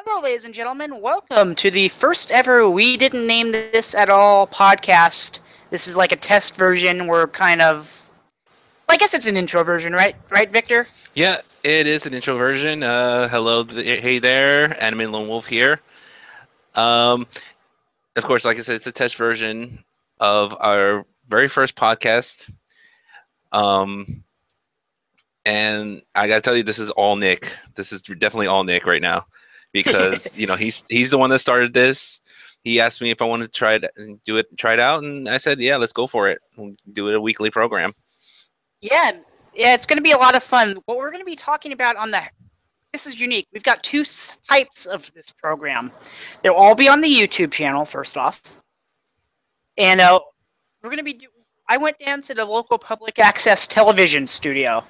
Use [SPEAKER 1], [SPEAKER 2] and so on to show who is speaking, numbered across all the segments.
[SPEAKER 1] Hello, ladies and gentlemen. Welcome to the first ever We Didn't Name This at All podcast. This is like a test version. We're kind of, I guess it's an intro version, right? Right, Victor?
[SPEAKER 2] Yeah, it is an intro version. Hello, hey there, Anime Lone Wolf here. Um, of course, like I said, it's a test version of our very first podcast. Um, and I gotta tell you, this is all Nick. This is definitely all Nick right now, because he's the one that started this. He asked me if I wanted to try it out, and I said, yeah, let's go for it. We'll do it a weekly program.
[SPEAKER 1] Yeah, yeah, it's going to be a lot of fun. What we're going to be talking about this is unique. We've got two types of this program. They'll all be on the YouTube channel, first off. And we're going to be, I went down to the local public access television studio.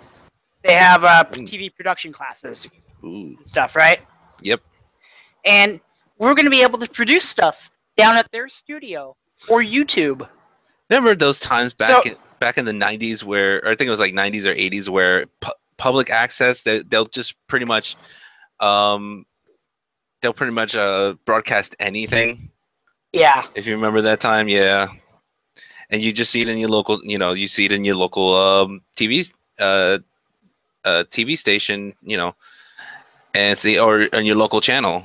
[SPEAKER 1] They have TV production classes
[SPEAKER 2] Ooh.
[SPEAKER 1] and stuff, right?
[SPEAKER 2] Yep.
[SPEAKER 1] And we're going to be able to produce stuff down at their studio or YouTube.
[SPEAKER 2] Remember those times back in the 90s where, or I think it was like 90s or 80s, where public access, they'll just pretty much broadcast anything.
[SPEAKER 1] Yeah.
[SPEAKER 2] If you remember that time, yeah. And you just see it in your local, you see it in your local TV station, and see, or on your local channel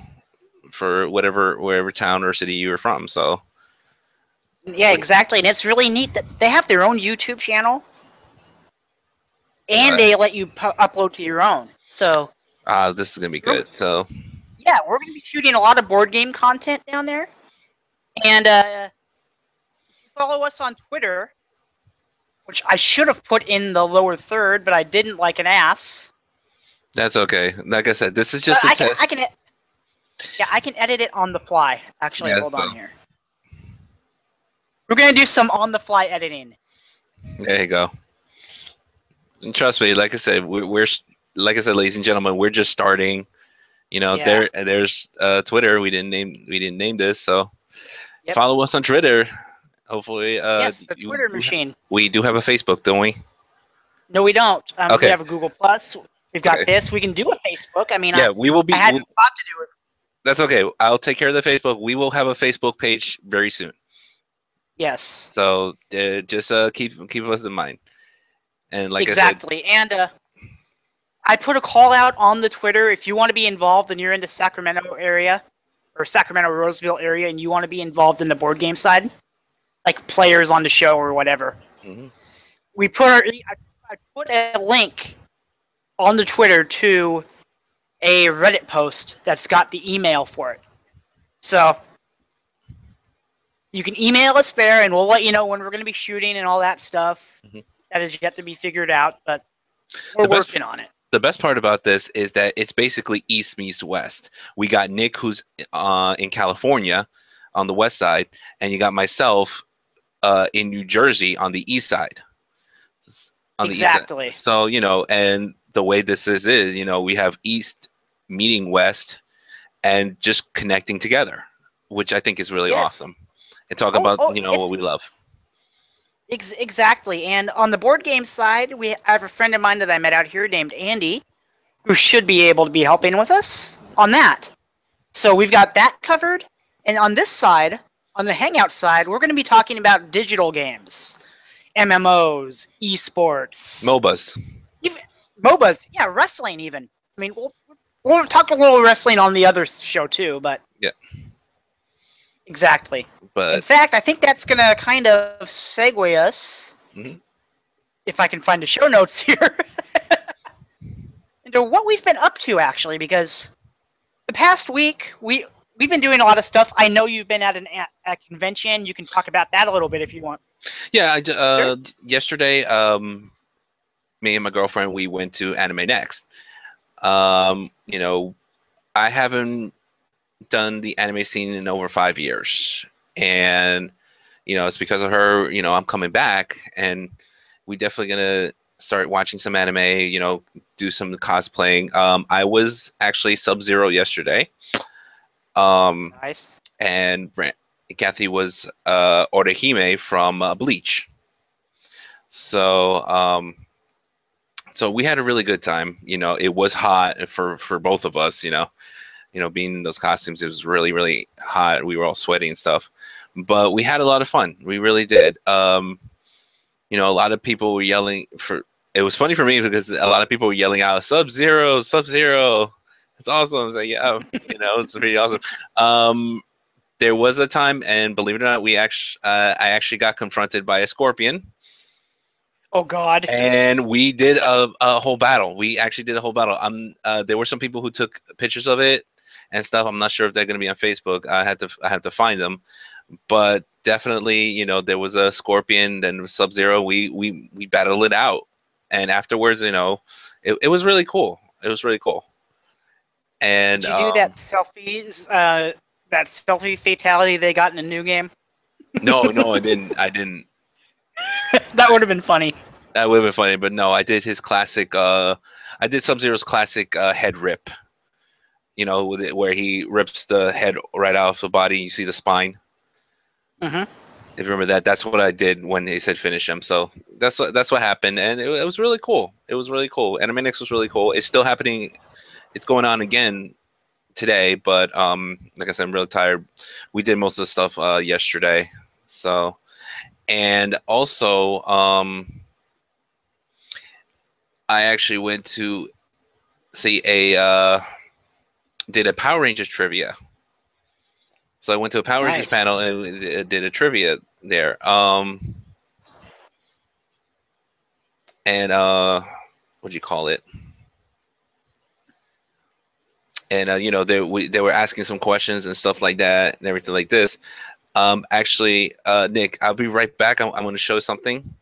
[SPEAKER 2] for wherever town or city you are from. So
[SPEAKER 1] yeah, exactly. And it's really neat that they have their own YouTube channel and they let you upload to your own. So
[SPEAKER 2] this is gonna be good. So
[SPEAKER 1] yeah, we're gonna be shooting a lot of board game content down there. And if you follow us on Twitter, which I should have put in the lower third, but I didn't, like an ass.
[SPEAKER 2] That's okay. Like I said, this is just a test.
[SPEAKER 1] I can edit it on the fly. Actually, hold on here. We're gonna do some on-the-fly editing.
[SPEAKER 2] There you go. And trust me, like I said, ladies and gentlemen, we're just starting. There's Twitter. We didn't name this, so follow us on Twitter. Hopefully,
[SPEAKER 1] yes, the Twitter machine.
[SPEAKER 2] We do have a Facebook, don't we?
[SPEAKER 1] No, we don't.
[SPEAKER 2] Okay.
[SPEAKER 1] We have a Google Plus. We've got this. We can do a Facebook. I mean,
[SPEAKER 2] we will be.
[SPEAKER 1] I hadn't thought to do it.
[SPEAKER 2] That's okay. I'll take care of the Facebook. We will have a Facebook page very soon.
[SPEAKER 1] Yes.
[SPEAKER 2] So just keep us in mind. And like
[SPEAKER 1] exactly.
[SPEAKER 2] I said,
[SPEAKER 1] and I put a call out on the Twitter if you want to be involved and you're in the Sacramento area or Sacramento Roseville area and you want to be involved in the board game side, like players on the show or whatever.
[SPEAKER 2] Mm-hmm.
[SPEAKER 1] I put a link on the Twitter to a Reddit post that's got the email for it. So you can email us there and we'll let you know when we're going to be shooting and all that stuff.
[SPEAKER 2] Mm-hmm.
[SPEAKER 1] That is yet to be figured out, but we're working on it.
[SPEAKER 2] The best part about this is that it's basically East meets West. We got Nick, who's in California on the west side, and you got myself in New Jersey on the east side.
[SPEAKER 1] Exactly.
[SPEAKER 2] So, and the way this is, we have East meeting West and just connecting together, which I think is really awesome. And talk about, what we love.
[SPEAKER 1] Exactly. And on the board game side, I have a friend of mine that I met out here named Andy, who should be able to be helping with us on that. So we've got that covered. And on this side, on the Hangout side, we're going to be talking about digital games, MMOs, esports. MOBAs, yeah, wrestling even. I mean, we'll talk a little wrestling on the other show too, but...
[SPEAKER 2] Yeah.
[SPEAKER 1] Exactly.
[SPEAKER 2] But
[SPEAKER 1] in fact, I think that's going to kind of segue us, if I can find the show notes here, into what we've been up to, actually, because the past week, we've been doing a lot of stuff. I know you've been at a convention. You can talk about that a little bit if you want.
[SPEAKER 2] Yeah, yesterday, me and my girlfriend, we went to Anime Next. I haven't done the anime scene in over 5 years, and it's because of her. I'm coming back, and we definitely gonna start watching some anime. Do some cosplaying. I was actually Sub-Zero yesterday.
[SPEAKER 1] Nice.
[SPEAKER 2] And Kathy was Orihime from Bleach. So we had a really good time. It was hot for both of us. being in those costumes. It was really, really hot. We were all sweaty and stuff, but we had a lot of fun. We really did. A lot of people were yelling for. It was funny for me because a lot of people were yelling out Sub-Zero, Sub-Zero. It's awesome. I was like, yeah, it's pretty awesome. There was a time, and believe it or not, I actually got confronted by a scorpion.
[SPEAKER 1] Oh God!
[SPEAKER 2] And we did a whole battle. We actually did a whole battle. There were some people who took pictures of it and stuff. I'm not sure if they're going to be on Facebook. I had to find them, but definitely, there was a scorpion, then Sub-Zero. We battled it out, and afterwards, it was really cool. It was really cool. And
[SPEAKER 1] did you do that selfies? That selfie fatality they got in a new game?
[SPEAKER 2] No, I didn't. I didn't.
[SPEAKER 1] That would have been funny.
[SPEAKER 2] That would have been funny, but no, I did his classic. I did Sub-Zero's classic head rip. Where he rips the head right off the body. You see the spine.
[SPEAKER 1] Mm-hmm.
[SPEAKER 2] If you remember that, that's what I did when they said finish him. So that's what happened, and it was really cool. It was really cool. Animanix was really cool. It's still happening. It's going on again today, but like I said, I'm really tired. We did most of the stuff yesterday. So, and also I actually went to see did a Power Rangers trivia. So I went to a Power Rangers panel and did a trivia there. And what do you call it? And they were asking some questions and stuff like that and everything like this. Actually, Nick, I'll be right back. I'm going to show something.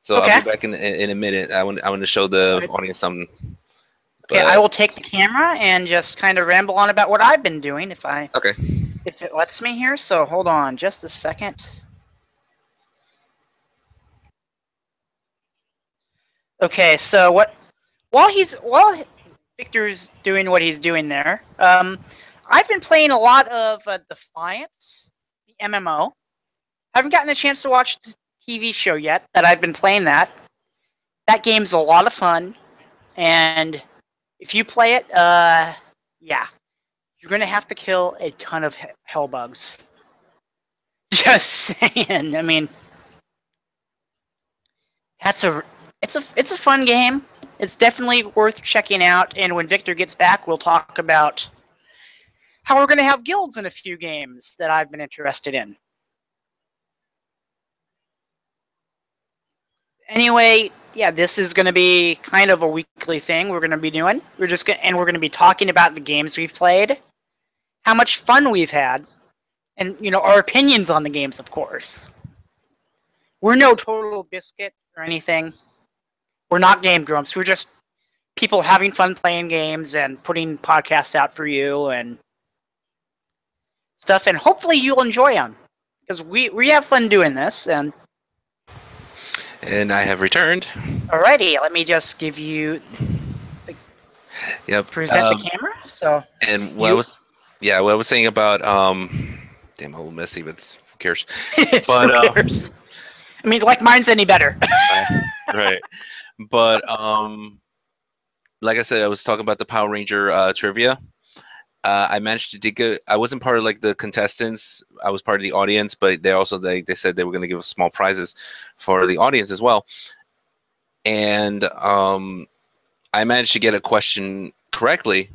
[SPEAKER 2] So okay. I'll be back in a minute. I want to show the audience something.
[SPEAKER 1] Okay, I will take the camera and just kind of ramble on about what I've been doing if it lets me here. So hold on just a second. Okay, so while Victor's doing what he's doing there, I've been playing a lot of Defiance, the MMO. I haven't gotten a chance to watch the TV show yet, but I've been playing that. That game's a lot of fun, and if you play it, yeah, you're going to have to kill a ton of hell bugs. Just saying. I mean, it's a fun game. It's definitely worth checking out, and when Victor gets back, we'll talk about how we're going to have guilds in a few games that I've been interested in. Anyway, yeah, this is going to be kind of a weekly thing we're going to be doing. We're going to be talking about the games we've played, how much fun we've had, and our opinions on the games, of course. We're no Total Biscuit or anything. We're not Game Grumps. We're just people having fun playing games and putting podcasts out for you and stuff. And hopefully you'll enjoy them because we have fun doing this. And
[SPEAKER 2] I have returned.
[SPEAKER 1] Alrighty, let me just give you. Present the camera. So.
[SPEAKER 2] And what I was saying about damn, a little messy, but who cares?
[SPEAKER 1] Who cares? I mean, like mine's any better.
[SPEAKER 2] Right. But like I said, I was talking about the Power Ranger trivia. I managed to dig. I wasn't part of like the contestants. I was part of the audience, but they said they were going to give us small prizes for the audience as well. And I managed to get a question correctly.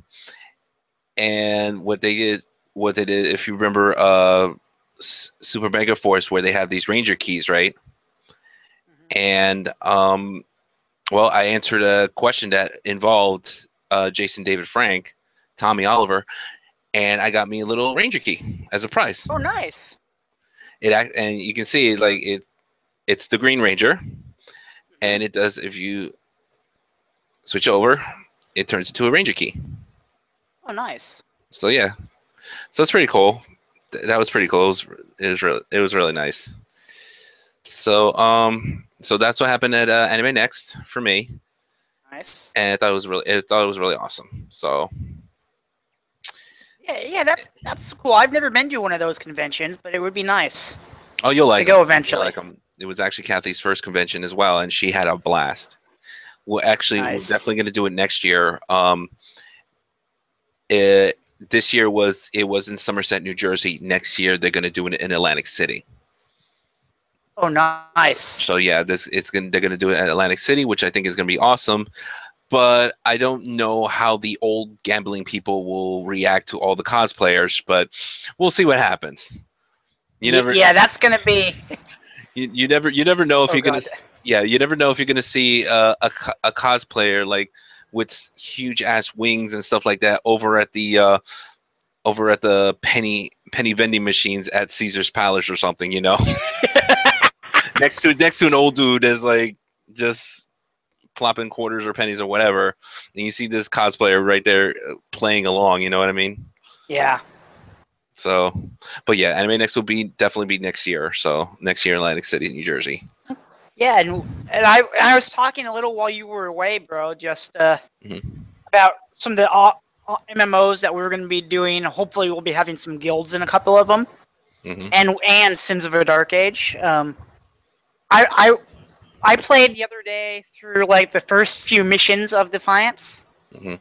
[SPEAKER 2] And what they did, if you remember, Super Mega Force, where they have these Ranger keys, right? Mm-hmm. And well, I answered a question that involved Jason David Frank, Tommy Oliver, and I got me a little Ranger key as a prize.
[SPEAKER 1] Oh, nice!
[SPEAKER 2] And you can see it's the Green Ranger, and it does, if you switch over, it turns into a Ranger key.
[SPEAKER 1] Oh, nice!
[SPEAKER 2] So yeah, so it's pretty cool. That was pretty cool. It was really nice. So so that's what happened at Anime Next for me.
[SPEAKER 1] Nice.
[SPEAKER 2] And I thought it was really awesome. So
[SPEAKER 1] yeah, that's cool. I've never been to one of those conventions, but it would be nice.
[SPEAKER 2] Oh, you'll like
[SPEAKER 1] to go eventually.
[SPEAKER 2] Like it was actually Kathy's first convention as well, and she had a blast. We're definitely going to do it next year. this year was in Somerset, New Jersey. Next year they're going to do it in Atlantic City.
[SPEAKER 1] Oh, nice.
[SPEAKER 2] So yeah, they're going to do it at Atlantic City, which I think is going to be awesome. But I don't know how the old gambling people will react to all the cosplayers. But we'll see what happens. You never,
[SPEAKER 1] Yeah, that's gonna be.
[SPEAKER 2] you never know if
[SPEAKER 1] Oh,
[SPEAKER 2] you're gonna.
[SPEAKER 1] God.
[SPEAKER 2] Yeah, you never know if you're gonna see a cosplayer like with huge ass wings and stuff like that over at the penny vending machines at Caesar's Palace or something, you know. next to an old dude that's like just plopping quarters or pennies or whatever, and you see this cosplayer right there playing along, you know what I mean?
[SPEAKER 1] Yeah.
[SPEAKER 2] So, but yeah, Anime Next will definitely be next year. So next year in Atlantic City, New Jersey.
[SPEAKER 1] Yeah, and I was talking a little while you were away, bro, just
[SPEAKER 2] Mhm.
[SPEAKER 1] about some of the MMOs that we were going to be doing. Hopefully, we'll be having some guilds in a couple of them,
[SPEAKER 2] Mhm.
[SPEAKER 1] and Sins of a Dark Age. I I played the other day through like the first few missions of Defiance,
[SPEAKER 2] Mhm.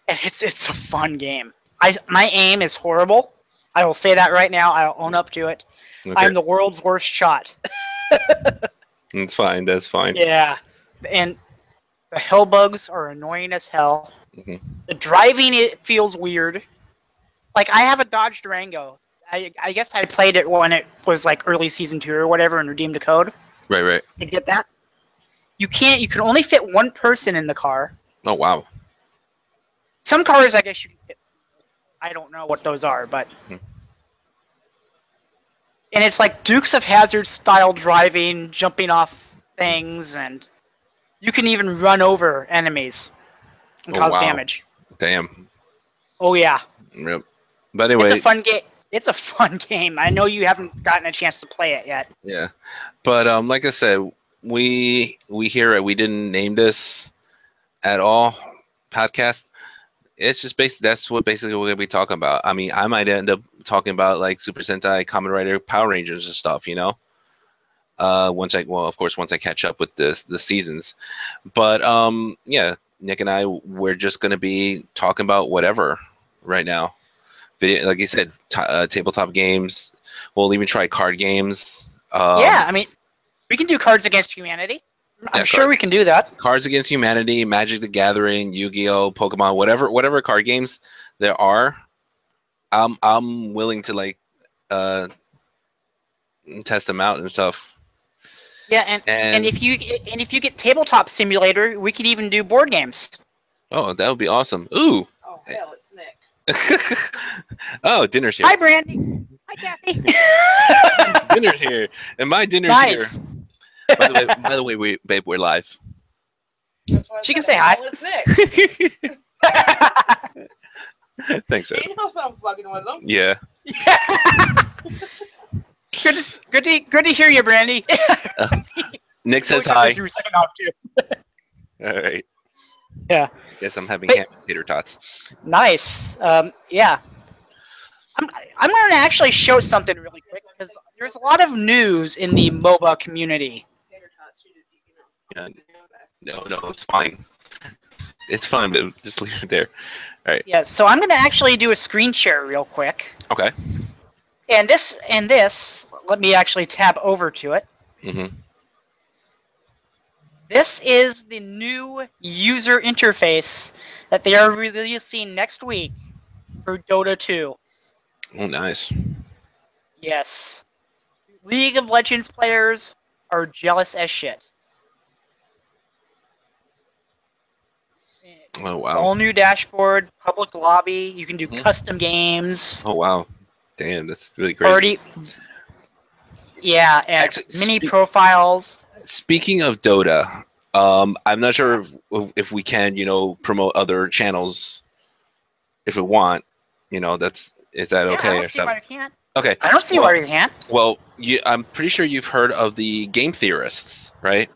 [SPEAKER 1] and it's a fun game. My aim is horrible. I will say that right now. I'll own up to it.
[SPEAKER 2] Okay,
[SPEAKER 1] I'm the world's worst shot.
[SPEAKER 2] that's fine. That's fine.
[SPEAKER 1] Yeah, and the hellbugs are annoying as hell.
[SPEAKER 2] Mhm.
[SPEAKER 1] The driving, it feels weird. Like, I have a Dodge Durango. I guess I played it when it was like early season 2 or whatever and redeemed a code
[SPEAKER 2] Right. Right.
[SPEAKER 1] to get that. You can only fit one person in the car.
[SPEAKER 2] Oh wow.
[SPEAKER 1] Some cars, I guess you can fit. I don't know what those are, but.
[SPEAKER 2] Mhm.
[SPEAKER 1] And it's like Dukes of Hazzard style driving, jumping off things, and you can even run over enemies and
[SPEAKER 2] Oh
[SPEAKER 1] cause
[SPEAKER 2] wow.
[SPEAKER 1] damage.
[SPEAKER 2] Damn.
[SPEAKER 1] Oh, yeah.
[SPEAKER 2] Yep. But anyway,
[SPEAKER 1] It's a fun game. It's a fun game. I know you haven't gotten a chance to play it yet.
[SPEAKER 2] yeah. But like I said, we here we didn't name this at all podcast. It's just that's what basically we're gonna be talking about. I mean, I might end up talking about like Super Sentai, Kamen Rider, Power Rangers, and stuff. You know, of course, once I catch up with the seasons. But yeah, Nick and I, we're just gonna be talking about whatever right now. Video, like you said, tabletop games. We'll even try card games.
[SPEAKER 1] Yeah, I mean, we can do Cards Against Humanity. I'm
[SPEAKER 2] Yeah,
[SPEAKER 1] sure we can do that.
[SPEAKER 2] Cards Against Humanity, Magic the Gathering, Yu-Gi-Oh, Pokemon, whatever card games there are. I'm willing to like test them out and stuff.
[SPEAKER 1] Yeah, and if you get Tabletop Simulator, we could even do board games.
[SPEAKER 2] Oh, that would be awesome. Ooh.
[SPEAKER 3] Oh hell, it's Nick.
[SPEAKER 2] Oh, dinner's here.
[SPEAKER 1] Hi, Brandy. Hi, Kathy.
[SPEAKER 2] Dinner's here, and my dinner's
[SPEAKER 1] Nice.
[SPEAKER 2] here. By the way, babe, we're live.
[SPEAKER 3] That's why I
[SPEAKER 1] She can
[SPEAKER 3] said,
[SPEAKER 1] say hi.
[SPEAKER 3] "Oh, it's Nick."
[SPEAKER 2] Thanks, babe.
[SPEAKER 3] He knows I'm fucking with him.
[SPEAKER 2] Yeah.
[SPEAKER 1] Good to hear you, Brandy.
[SPEAKER 2] Nick says
[SPEAKER 1] Oh,
[SPEAKER 2] hi.
[SPEAKER 1] you were second off too.
[SPEAKER 2] All right.
[SPEAKER 1] Yeah.
[SPEAKER 2] Guess I'm having
[SPEAKER 1] Hey.
[SPEAKER 2] ham and tater tots.
[SPEAKER 1] Nice. Yeah. I'm going to actually show something really quick because there's a lot of news in the MOBA community.
[SPEAKER 3] Tater tots, you know.
[SPEAKER 2] No, it's fine. It's fine, but just leave it there. All right.
[SPEAKER 1] Yeah. So I'm going to actually do a screen share real quick.
[SPEAKER 2] Okay.
[SPEAKER 1] And this, let me actually tab over to it.
[SPEAKER 2] Mm-hmm.
[SPEAKER 1] This is the new user interface that they are releasing next week for Dota 2.
[SPEAKER 2] Oh, nice.
[SPEAKER 1] Yes. League of Legends players are jealous as shit.
[SPEAKER 2] Oh, wow.
[SPEAKER 1] All new dashboard, public lobby, you can do
[SPEAKER 2] Mhm.
[SPEAKER 1] custom games.
[SPEAKER 2] Oh, wow. Damn, that's really crazy.
[SPEAKER 1] Already. Yeah, and
[SPEAKER 2] Actually,
[SPEAKER 1] mini profiles.
[SPEAKER 2] Speaking of Dota, I'm not sure if we can, promote other channels if we want. Is that
[SPEAKER 1] Yeah,
[SPEAKER 2] okay?
[SPEAKER 1] I
[SPEAKER 2] or
[SPEAKER 1] don't see why
[SPEAKER 2] something?
[SPEAKER 1] you can't.
[SPEAKER 2] Okay.
[SPEAKER 1] I don't see why you can't.
[SPEAKER 2] Well, I'm pretty sure you've heard of the game theorists, right?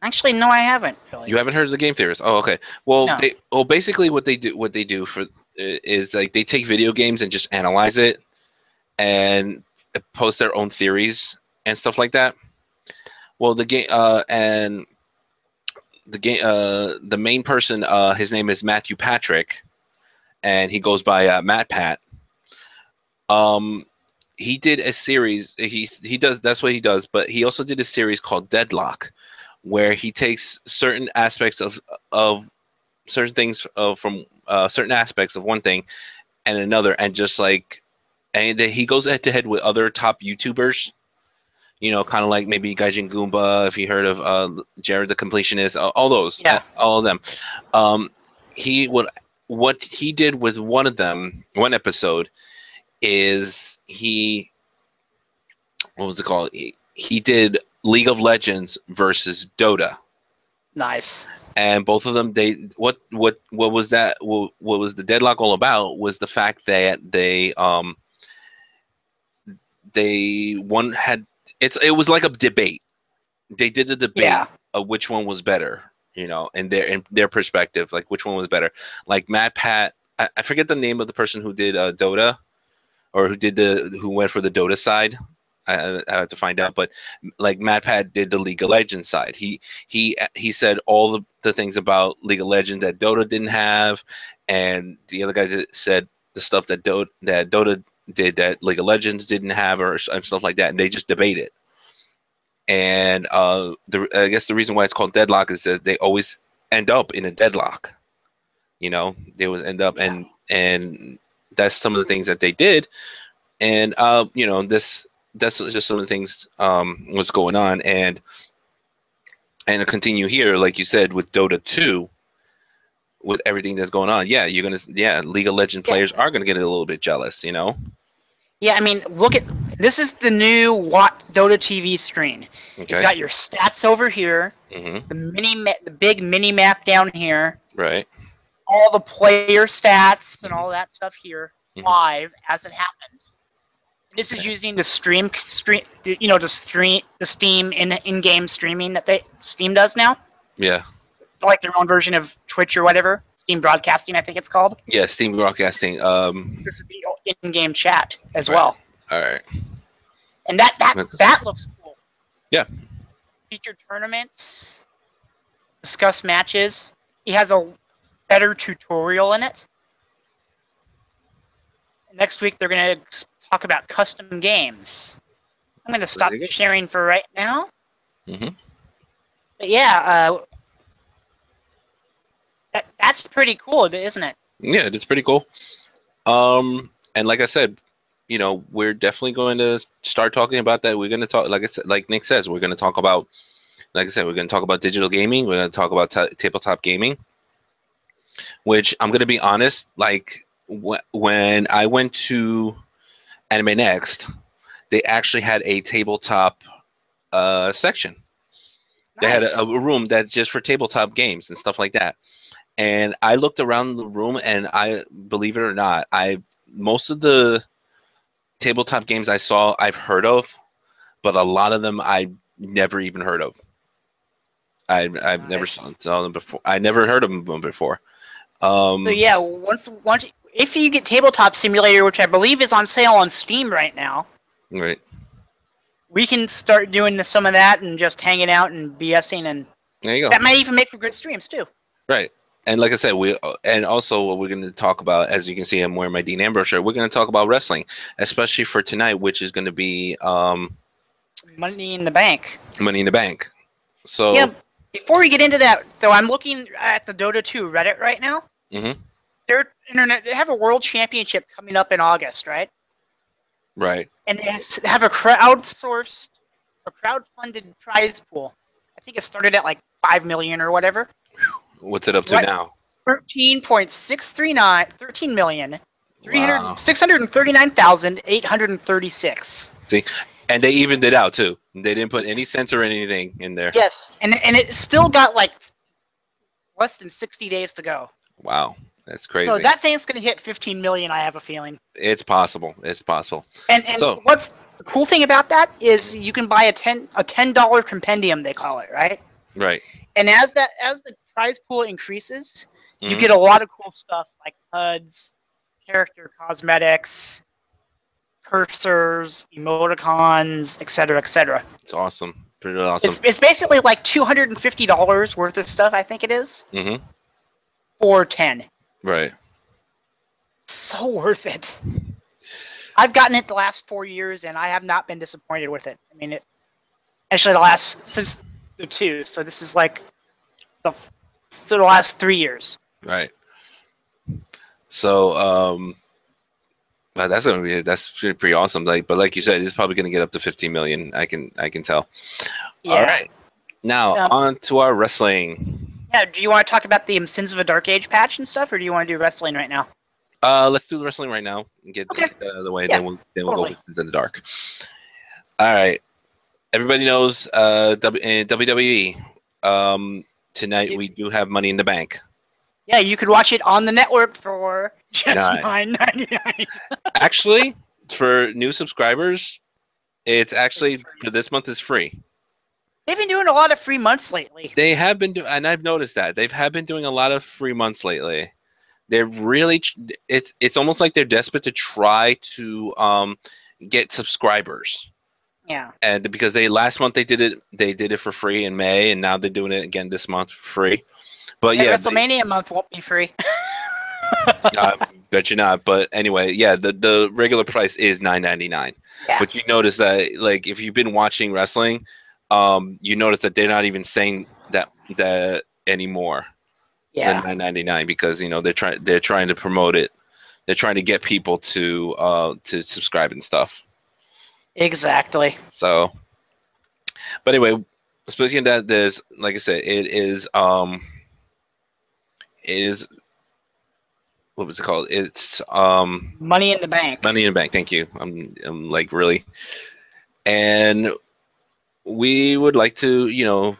[SPEAKER 1] Actually, no, I haven't. Really.
[SPEAKER 2] You haven't heard of the game theorists? Oh, okay. Well,
[SPEAKER 1] No.
[SPEAKER 2] basically, what they do for is like they take video games and just analyze it and post their own theories and stuff like that. Well, the main person, his name is Matthew Patrick, and he goes by Matt Pat. He did a series. He does, that's what he does. But he also did a series called Deadlock, where he takes certain aspects of certain things from certain aspects of one thing and another, and just like, and then he goes head to head with other top YouTubers. You know, kind of like maybe Gaijin Goomba, if you heard of Jared the Completionist, all those,
[SPEAKER 1] Yeah.
[SPEAKER 2] all of them. He would what he did with one of them, one episode, is what was it called? He did League of Legends versus Dota,
[SPEAKER 1] Nice.
[SPEAKER 2] and both of them, they what was that? What was the Deadlock all about? Was the fact that they one had it was like a debate. They did a debate
[SPEAKER 1] Yeah.
[SPEAKER 2] of which one was better, you know, in their perspective, like which one was better. Like Matt Pat, I forget the name of the person who did Dota, or who went for the Dota side. I have to find out, but like Matt Pat did the League of Legends side. He said all the things about League of Legends that Dota didn't have, and the other guy said the stuff that Dota did that League of Legends didn't have, or stuff like that, and they just debated. And I guess the reason why it's called Deadlock is that they always end up in a deadlock. You know, they always end up, and that's some of the things that they did. And you know, that's just some of the things what's going on, and to continue here, like you said, with Dota 2, with everything that's going on. Yeah, League of Legends players are gonna get a little bit jealous, you know.
[SPEAKER 1] Yeah, I mean, look at this is the new Dota TV screen.
[SPEAKER 2] Okay.
[SPEAKER 1] It's got your stats over here,
[SPEAKER 2] Mm-hmm.
[SPEAKER 1] the big mini map down here,
[SPEAKER 2] Right.
[SPEAKER 1] all the player stats and all that stuff here
[SPEAKER 2] Mhm.
[SPEAKER 1] live as it happens. This is using the Steam in-game streaming that Steam does now,
[SPEAKER 2] Yeah.
[SPEAKER 1] like their own version of Twitch or whatever. Steam Broadcasting, I think it's called.
[SPEAKER 2] Yeah. Steam Broadcasting.
[SPEAKER 1] This is the in-game chat as
[SPEAKER 2] Right.
[SPEAKER 1] well,
[SPEAKER 2] All right.
[SPEAKER 1] and that looks cool.
[SPEAKER 2] Yeah.
[SPEAKER 1] Featured tournaments, discuss matches. He has a better tutorial in it. Next week they're going to talk about custom games. I'm going to stop
[SPEAKER 2] Very good.
[SPEAKER 1] sharing for right now.
[SPEAKER 2] Mm-hmm.
[SPEAKER 1] But yeah, that's pretty cool, isn't it?
[SPEAKER 2] Yeah, it's pretty cool. And like I said, you know, we're definitely going to start talking about that. We're going to talk, like I said, like Nick says, we're going to talk about, like I said, we're going to talk about digital gaming. We're going to talk about tabletop gaming, which I'm going to be honest, like when I went to Anime Next, they actually had a tabletop section. They had
[SPEAKER 1] Nice.
[SPEAKER 2] a room that's just for tabletop games and stuff like that. And I looked around the room, and I believe it or not, most of the tabletop games I saw, I've heard of, but a lot of them I never even heard of. I've never
[SPEAKER 1] Nice.
[SPEAKER 2] saw them before. I never heard of them before.
[SPEAKER 1] So yeah, once if you get Tabletop Simulator, which I believe is on sale on Steam right now,
[SPEAKER 2] Right.
[SPEAKER 1] we can start doing some of that and just hanging out and BSing, and
[SPEAKER 2] There you go.
[SPEAKER 1] that might even make for good streams too.
[SPEAKER 2] Right. And like I said, also what we're going to talk about, as you can see, I'm wearing my Dean Ambrose shirt. We're going to talk about wrestling, especially for tonight, which is going to be
[SPEAKER 1] Money in the Bank.
[SPEAKER 2] Money in the Bank. So
[SPEAKER 1] Yeah. Before we get into that, though, I'm looking at the Dota 2 Reddit right now.
[SPEAKER 2] Mhm.
[SPEAKER 1] They have a World Championship coming up in August, right?
[SPEAKER 2] right.
[SPEAKER 1] And they have a crowdfunded prize pool. I think it started at like 5 million or whatever.
[SPEAKER 2] What's it up to
[SPEAKER 1] Right.
[SPEAKER 2] now?
[SPEAKER 1] 13 million.
[SPEAKER 2] Wow.
[SPEAKER 1] 639,836.
[SPEAKER 2] See, and they evened it out too. They didn't put any cents or anything in there.
[SPEAKER 1] Yes, and it still got like less than 60 days to go.
[SPEAKER 2] Wow, that's crazy.
[SPEAKER 1] So that thing's going to hit 15 million, I have a feeling.
[SPEAKER 2] It's possible. It's possible.
[SPEAKER 1] And
[SPEAKER 2] So-
[SPEAKER 1] what's the cool thing about that is you can buy a $10 compendium, they call it, right?
[SPEAKER 2] Right.
[SPEAKER 1] And as the prize pool increases, you
[SPEAKER 2] Mhm.
[SPEAKER 1] get a lot of cool stuff like HUDs, character cosmetics, cursors, emoticons, etc., etc.
[SPEAKER 2] It's awesome. Pretty awesome.
[SPEAKER 1] It's basically like $250 worth of stuff, I think it is,
[SPEAKER 2] Mm-hmm.
[SPEAKER 1] for 10.
[SPEAKER 2] Right.
[SPEAKER 1] so worth it. I've gotten it the last 4 years, and I have not been disappointed with it. I mean, actually since the 2, so this is like the last 3 years.
[SPEAKER 2] Right. So that's pretty awesome. But like you said, it's probably gonna get up to 15 million. I can tell.
[SPEAKER 1] Yeah.
[SPEAKER 2] All right. Now on to our wrestling.
[SPEAKER 1] Yeah. Do you want to talk about the Sins of a Dark Age patch and stuff, or do you want to do wrestling right now?
[SPEAKER 2] Let's do the wrestling right now and get that out of the way.
[SPEAKER 1] Yeah,
[SPEAKER 2] then we'll
[SPEAKER 1] totally.
[SPEAKER 2] go with Sins in the Dark. All right. Everybody knows in WWE. Tonight we do have Money in the Bank.
[SPEAKER 1] Yeah, you could watch it on the network for just $9.99.
[SPEAKER 2] Actually, for new subscribers, it's actually for this month is free.
[SPEAKER 1] They've been doing a lot of free months lately.
[SPEAKER 2] They have been doing, and I've noticed that they have been doing a lot of free months lately. They're really, it's almost like they're desperate to try to get subscribers.
[SPEAKER 1] Yeah.
[SPEAKER 2] And because last month they did it for free in May, and now they're doing it again this month for free. But yeah,
[SPEAKER 1] WrestleMania month won't be free.
[SPEAKER 2] I bet you not. But anyway, yeah, the regular price is $9.99.
[SPEAKER 1] Yeah.
[SPEAKER 2] But you notice that, like, if you've been watching wrestling, you notice that they're not even saying that anymore.
[SPEAKER 1] Yeah.
[SPEAKER 2] Than $9.99 because they're trying to promote it. They're trying to get people to subscribe and stuff.
[SPEAKER 1] Exactly.
[SPEAKER 2] So, but anyway, speaking of that, there's, like I said, it is what was it called? It's
[SPEAKER 1] Money in the Bank.
[SPEAKER 2] Money in the Bank. Thank you. I'm like really, and we would like to,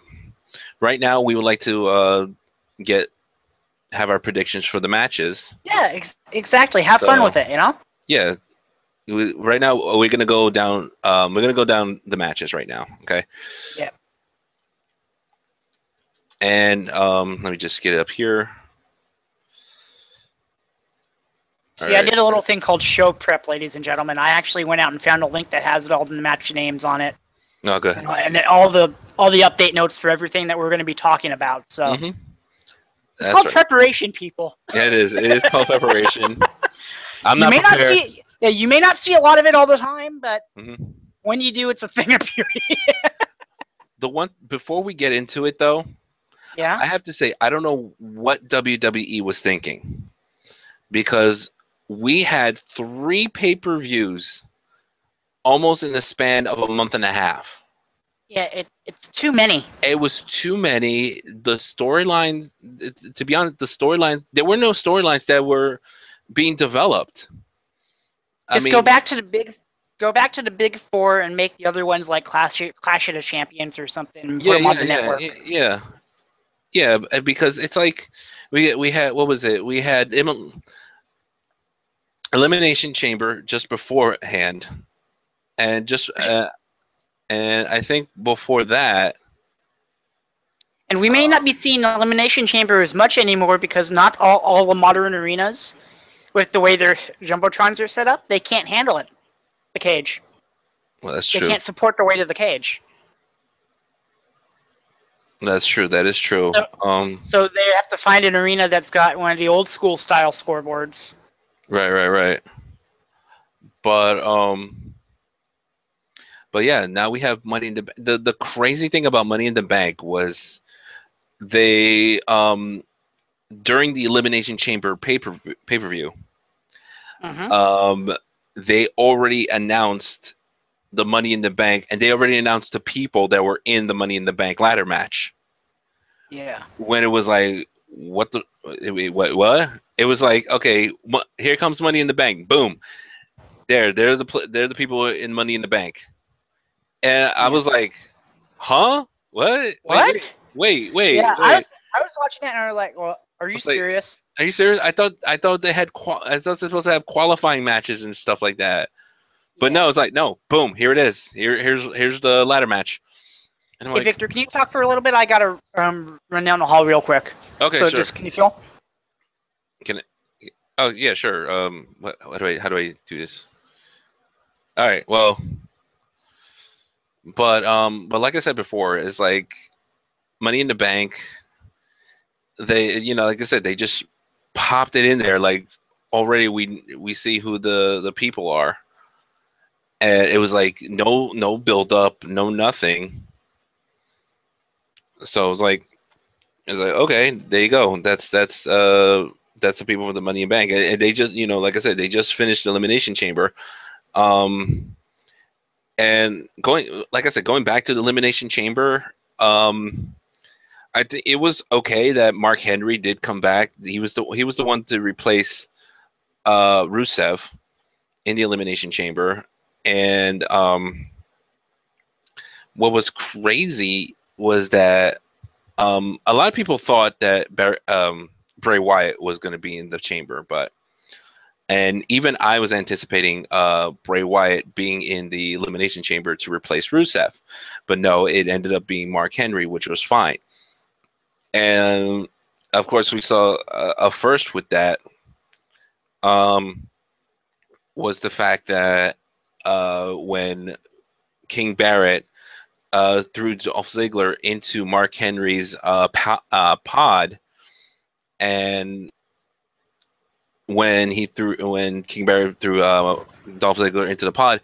[SPEAKER 2] right now we would like to have our predictions for the matches.
[SPEAKER 1] Yeah, exactly. Have fun with it,
[SPEAKER 2] Yeah. Right now we're gonna go down. We're gonna go down the matches right now. Okay.
[SPEAKER 1] Yeah.
[SPEAKER 2] And let me just get it up here.
[SPEAKER 1] See, I did a little thing called show prep, ladies and gentlemen. I actually went out and found a link that has all the match names on it.
[SPEAKER 2] Oh, good.
[SPEAKER 1] And then all the update notes for everything that we're going to be talking about. So it's called preparation, people.
[SPEAKER 2] Yeah, it is. It is called preparation.
[SPEAKER 1] You may not see a lot of it all the time, but when you do, it's a thing of beauty.
[SPEAKER 2] The one before we get into it, though,
[SPEAKER 1] yeah,
[SPEAKER 2] I have to say I don't know what WWE was thinking, because we had 3 pay-per-views almost in the span of a month and a half.
[SPEAKER 1] Yeah, it's too many. It
[SPEAKER 2] was too many. The storyline, to be honest, there were no storylines that were being developed.
[SPEAKER 1] Just go back to the big 4 and make the other ones like Clash of the Champions or something. Put them on the network.
[SPEAKER 2] Yeah, because it's like we had, what was it? We had Elimination Chamber just beforehand, and and I think before that.
[SPEAKER 1] And we may not be seeing Elimination Chamber as much anymore because not all the modern arenas, with the way their jumbotrons are set up, they can't handle it. The cage.
[SPEAKER 2] Well, that's true.
[SPEAKER 1] They can't support the weight of the cage.
[SPEAKER 2] That's true. That is true.
[SPEAKER 1] So they have to find an arena that's got one of the old school style scoreboards.
[SPEAKER 2] Right. But yeah, now we have Money in the crazy thing about Money in the Bank was they during the Elimination Chamber pay-per-view, they already announced the Money in the Bank, and they already announced the people that were in the Money in the Bank ladder match.
[SPEAKER 1] Yeah.
[SPEAKER 2] When it was like, what? It was like, okay, here comes Money in the Bank. Boom. They're the people in Money in the Bank. And I was like, huh? What? Wait.
[SPEAKER 1] Yeah, I was watching it and I was like, well, are you serious?
[SPEAKER 2] Are you serious? I thought they had I thought they're supposed to have qualifying matches and stuff like that. But no, it's like, no, boom, here it is. Here's the ladder match. And
[SPEAKER 1] hey, Victor, can you talk for a little bit? I gotta run down the hall real quick.
[SPEAKER 2] Okay,
[SPEAKER 1] so
[SPEAKER 2] sure.
[SPEAKER 1] Can you fill?
[SPEAKER 2] Can it? Oh yeah, sure. How do I do this? All right. Well, but like I said before, it's like Money in the Bank. They, like I said, they just popped it in there like already we see who the people are, and it was like no build up, no nothing. So it's like okay, there you go. That's the people with the Money in Bank, and they just like I said, they just finished Elimination Chamber. Um, and going like I said, going back to the Elimination Chamber. I think it was okay that Mark Henry did come back. He was the one to replace Rusev in the Elimination Chamber. And what was crazy was that a lot of people thought that Bray Wyatt was going to be in the chamber, and even I was anticipating Bray Wyatt being in the Elimination Chamber to replace Rusev, but no, it ended up being Mark Henry, which was fine. And of course, we saw a first with that. Was the fact that when King Barrett threw Dolph Ziggler into Mark Henry's pod, and when King Barrett threw Dolph Ziggler into the pod,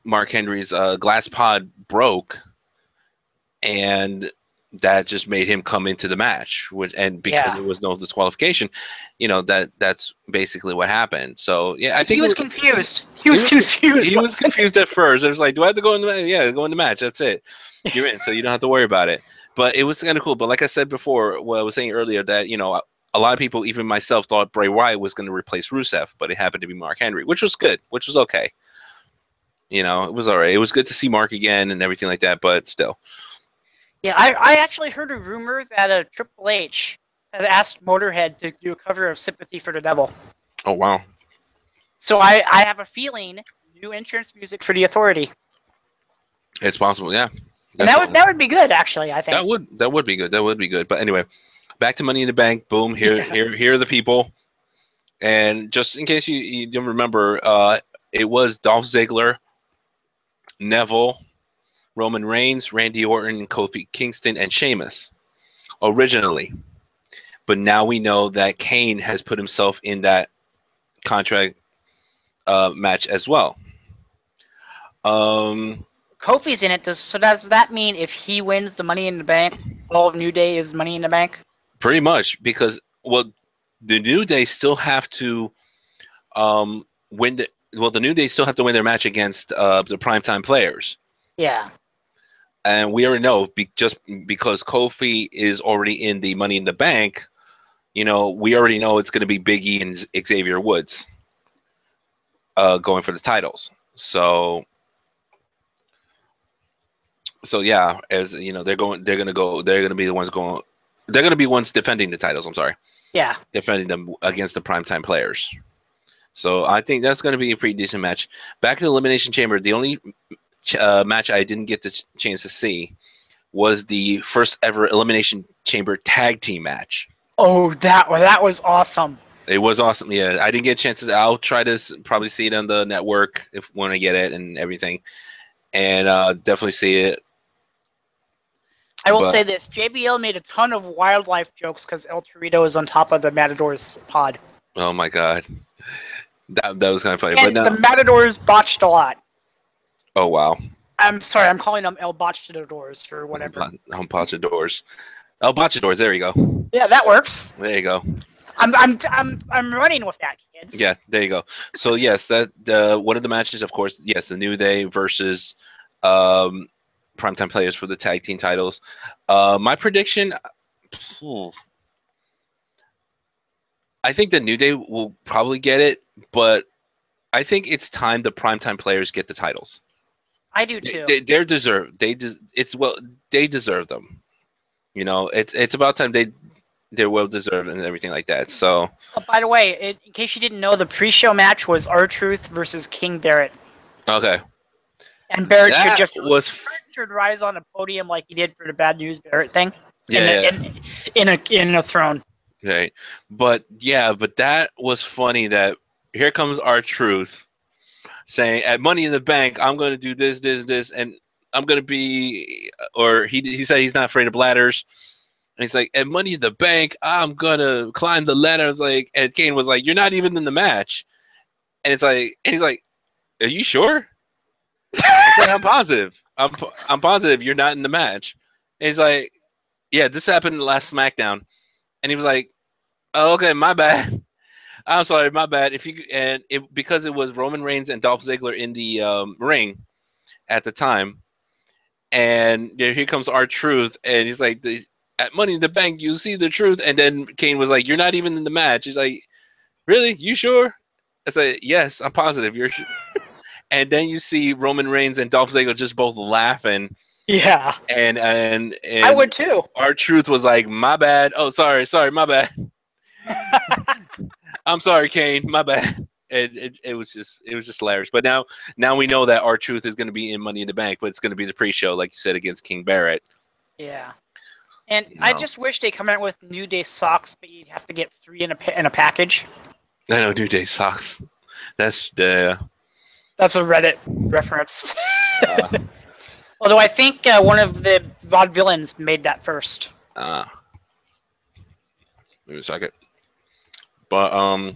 [SPEAKER 2] Mark Henry's glass pod broke, and that just made him come into the match, and because there was no disqualification, that's basically what happened. So yeah, I think
[SPEAKER 1] he was confused. He was confused.
[SPEAKER 2] He was confused at first. It was like, do I have to go in the match? Yeah, go in the match. That's it. You're in, so you don't have to worry about it. But it was kind of cool. But like I said before, I was saying earlier that a lot of people, even myself, thought Bray Wyatt was going to replace Rusev, but it happened to be Mark Henry, which was good, which was okay. It was all right. It was good to see Mark again and everything like that, but still.
[SPEAKER 1] Yeah, I actually heard a rumor that Triple H has asked Motorhead to do a cover of "Sympathy for the Devil."
[SPEAKER 2] Oh wow!
[SPEAKER 1] So I have a feeling new entrance music for the Authority.
[SPEAKER 2] It's possible, yeah.
[SPEAKER 1] And that would be good, actually. I think
[SPEAKER 2] that would be good. That would be good. But anyway, back to Money in the Bank. Boom! Here are the people. And just in case you don't remember, it was Dolph Ziggler, Neville, Roman Reigns, Randy Orton, Kofi Kingston, and Sheamus originally. But now we know that Kane has put himself in that contract match as well.
[SPEAKER 1] Kofi's in it. So does that mean if he wins the Money in the Bank, all of New Day is Money in the Bank?
[SPEAKER 2] Pretty much, because the New Day still have to win. The New Day still have to win their match against the Primetime Players.
[SPEAKER 1] Yeah.
[SPEAKER 2] And we already know, just because Kofi is already in the Money in the Bank, we already know it's going to be Big E and Xavier Woods going for the titles. So yeah, as they're going to be the ones defending the titles. I'm sorry.
[SPEAKER 1] Yeah.
[SPEAKER 2] Defending them against the Primetime Players. So I think that's going to be a pretty decent match. Back to the Elimination Chamber. The only match I didn't get the chance to see was the first ever Elimination Chamber tag team match.
[SPEAKER 1] Oh, that was awesome.
[SPEAKER 2] It was awesome. Yeah, I didn't get a chance to. I'll try to probably see it on the network when I get it and everything, and definitely see it.
[SPEAKER 1] I will say this: JBL made a ton of wildlife jokes because El Torito is on top of the Matador's pod.
[SPEAKER 2] Oh my god, that was kind of funny.
[SPEAKER 1] And
[SPEAKER 2] but no.
[SPEAKER 1] The Matadors botched a lot.
[SPEAKER 2] Oh wow!
[SPEAKER 1] I'm sorry, I'm calling them El Botchadors or whatever.
[SPEAKER 2] El Botchadors. El Botchadors. There you go.
[SPEAKER 1] Yeah, that works.
[SPEAKER 2] There you go.
[SPEAKER 1] I'm running with that, kids.
[SPEAKER 2] Yeah, there you go. So yes, that one of the matches, of course, yes, the New Day versus Primetime Players for the tag team titles. My prediction, I think the New Day will probably get it, but I think it's time the Primetime Players get the titles.
[SPEAKER 1] I do too.
[SPEAKER 2] They deserve. They deserve them. It's about time they're well deserved and everything like that. So.
[SPEAKER 1] Oh, by the way, in case you didn't know, the pre-show match was R-Truth versus King Barrett.
[SPEAKER 2] Okay.
[SPEAKER 1] And Barrett should rise on a podium like he did for the Bad News Barrett thing. In a throne.
[SPEAKER 2] Okay, but that was funny. That here comes R-Truth saying at Money in the Bank, I'm going to do this, and I'm going to be, or he said he's not afraid of bladders, And he's like, at Money in the Bank, I'm gonna climb the ladder. I was like, and Kane was like, you're not even in the match. And it's like, and he's like, are you sure? It's like, I'm positive. I'm positive you're not in the match. And he's like, yeah, this happened in the last SmackDown. And he was like, oh, okay, my bad. I'm sorry, my bad. Because it was Roman Reigns and Dolph Ziggler in the ring at the time, and here comes R-Truth, and he's like, at Money in the Bank, you see the truth. And then Kane was like, you're not even in the match. He's like, really? You sure? I said, yes, I'm positive. You're sure. And then you see Roman Reigns and Dolph Ziggler just both laughing.
[SPEAKER 1] Yeah.
[SPEAKER 2] And
[SPEAKER 1] I would too.
[SPEAKER 2] R-Truth was like, my bad. Oh, sorry, my bad. I'm sorry, Kane, my bad. It was just hilarious. But now we know that R-Truth is going to be in Money in the Bank, but it's going to be the pre-show, like you said, against King Barrett.
[SPEAKER 1] Yeah. And I just wish they come out with New Day socks, but you'd have to get 3 in a package.
[SPEAKER 2] I know, New Day socks. That's
[SPEAKER 1] a Reddit reference. Although I think one of the vaudevillains made that first.
[SPEAKER 2] Wait a second. But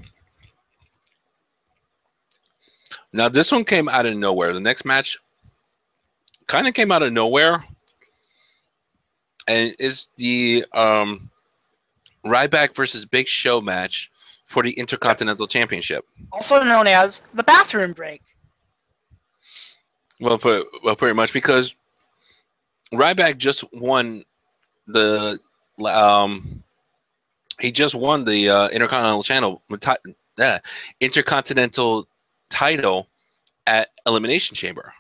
[SPEAKER 2] now this one came out of nowhere. The next match kind of came out of nowhere, and it's the Ryback versus Big Show match for the Intercontinental Championship,
[SPEAKER 1] also known as the bathroom break.
[SPEAKER 2] Well, pretty much, because Ryback just won the Intercontinental title at Elimination Chamber.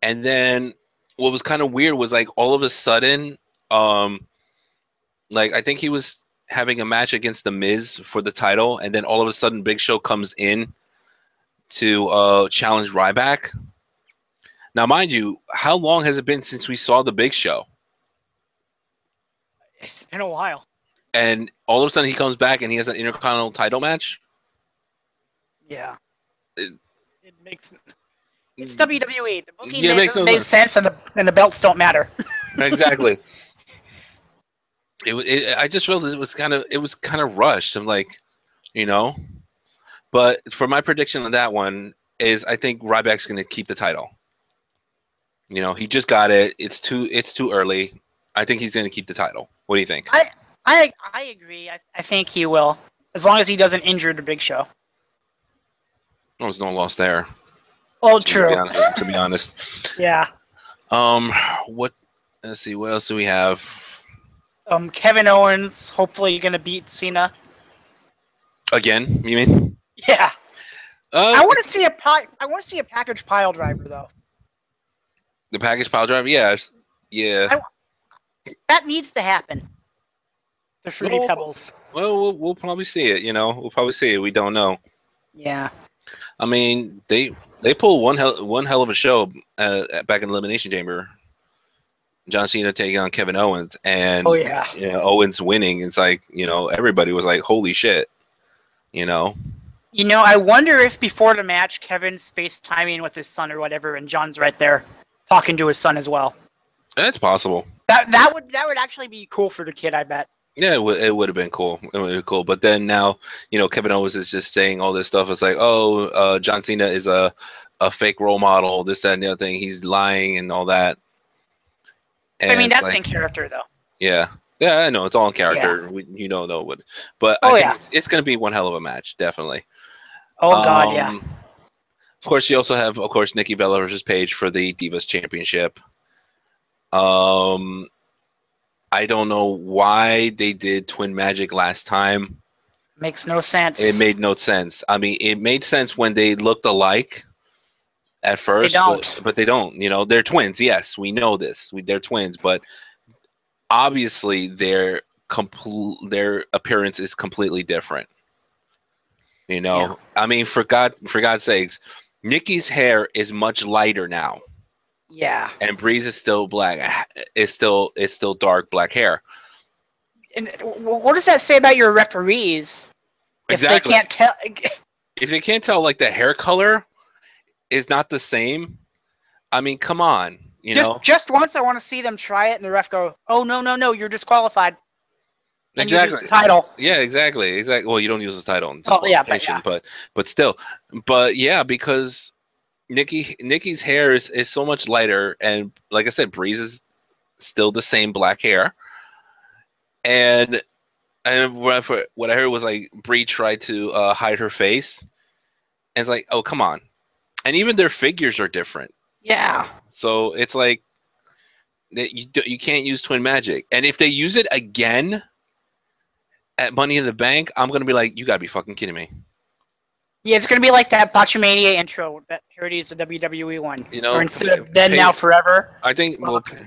[SPEAKER 2] And then what was kind of weird was, like, all of a sudden, like, I think he was having a match against The Miz for the title, and then all of a sudden Big Show comes in to challenge Ryback. Now, mind you, how long has it been since we saw the Big Show?
[SPEAKER 1] It's been a while.
[SPEAKER 2] And all of a sudden he comes back and he has an Intercontinental title match?
[SPEAKER 1] Yeah. It makes... It's WWE. The booking makes sense, and the belts don't matter.
[SPEAKER 2] Exactly. I just felt it was kind of rushed. I'm like, but for my prediction on that one is, I think Ryback's going to keep the title. He just got it. It's too early. I think he's going to keep the title. What do you think?
[SPEAKER 1] I agree. I think he will, as long as he doesn't injure the Big Show.
[SPEAKER 2] There was no loss there.
[SPEAKER 1] Oh, true.
[SPEAKER 2] To be honest.
[SPEAKER 1] Yeah.
[SPEAKER 2] Let's see. What else do we have?
[SPEAKER 1] Kevin Owens hopefully going to beat Cena.
[SPEAKER 2] Again, you mean?
[SPEAKER 1] Yeah. I want to see a package pile driver, though.
[SPEAKER 2] The package pile driver, yes, yeah.
[SPEAKER 1] That needs to happen. The Fruity Pebbles.
[SPEAKER 2] Well, we'll probably see it. We'll probably see it. We don't know.
[SPEAKER 1] Yeah.
[SPEAKER 2] I mean, they pulled one hell of a show back in Elimination Chamber. John Cena taking on Kevin Owens, and Owens winning. It's like, everybody was like, "Holy shit!"
[SPEAKER 1] I wonder if before the match, Kevin's FaceTiming with his son or whatever, and John's right there talking to his son as well.
[SPEAKER 2] That's possible.
[SPEAKER 1] That would actually be cool for the kid, I bet.
[SPEAKER 2] Yeah, it would have been cool. It would have been cool. But then now, Kevin Owens is just saying all this stuff. It's like, John Cena is a fake role model, this, that, and the other thing. He's lying and all that. And
[SPEAKER 1] I mean, that's in character, though.
[SPEAKER 2] Yeah. Yeah, I know. It's all in character. Yeah. You don't know what. But I think it's going to be one hell of a match, definitely.
[SPEAKER 1] Oh, God, yeah.
[SPEAKER 2] Of course, you also have, Nikki Bella versus Paige for the Divas Championship. I don't know why they did Twin Magic last time.
[SPEAKER 1] Makes no sense.
[SPEAKER 2] It made no sense. I mean, it made sense when they looked alike at first.
[SPEAKER 1] They don't.
[SPEAKER 2] But they don't. They're twins. Yes, we know this. They're twins. But obviously, their appearance is completely different.
[SPEAKER 1] Yeah.
[SPEAKER 2] I mean, for God's sakes, Nikki's hair is much lighter now.
[SPEAKER 1] Yeah.
[SPEAKER 2] And Breeze is still black. It's still dark black hair.
[SPEAKER 1] And what does that say about your referees?
[SPEAKER 2] Exactly.
[SPEAKER 1] If they can't tell.
[SPEAKER 2] If they can't tell, like, the hair color is not the same. I mean, come on. You know,
[SPEAKER 1] Just once, I want to see them try it, and the ref go, "Oh no, you're disqualified." And you lose
[SPEAKER 2] exactly.
[SPEAKER 1] the title.
[SPEAKER 2] Yeah, exactly. Well, you don't use the title in
[SPEAKER 1] Oh yeah, but
[SPEAKER 2] disqualification,
[SPEAKER 1] yeah.
[SPEAKER 2] but still, but yeah, because Nikki's hair is so much lighter, and like I said, Breeze is still the same black hair, and what I heard was like Bree tried to hide her face, and it's like, oh come on, and even their figures are different,
[SPEAKER 1] Yeah.
[SPEAKER 2] so it's like you can't use twin magic, and if they use it again at Money in the Bank, I'm gonna be like, you gotta be fucking kidding me.
[SPEAKER 1] Yeah, it's gonna be like that Botchamania intro that parodies the WWE one.
[SPEAKER 2] You know,
[SPEAKER 1] or instead of then, now, forever.
[SPEAKER 2] I think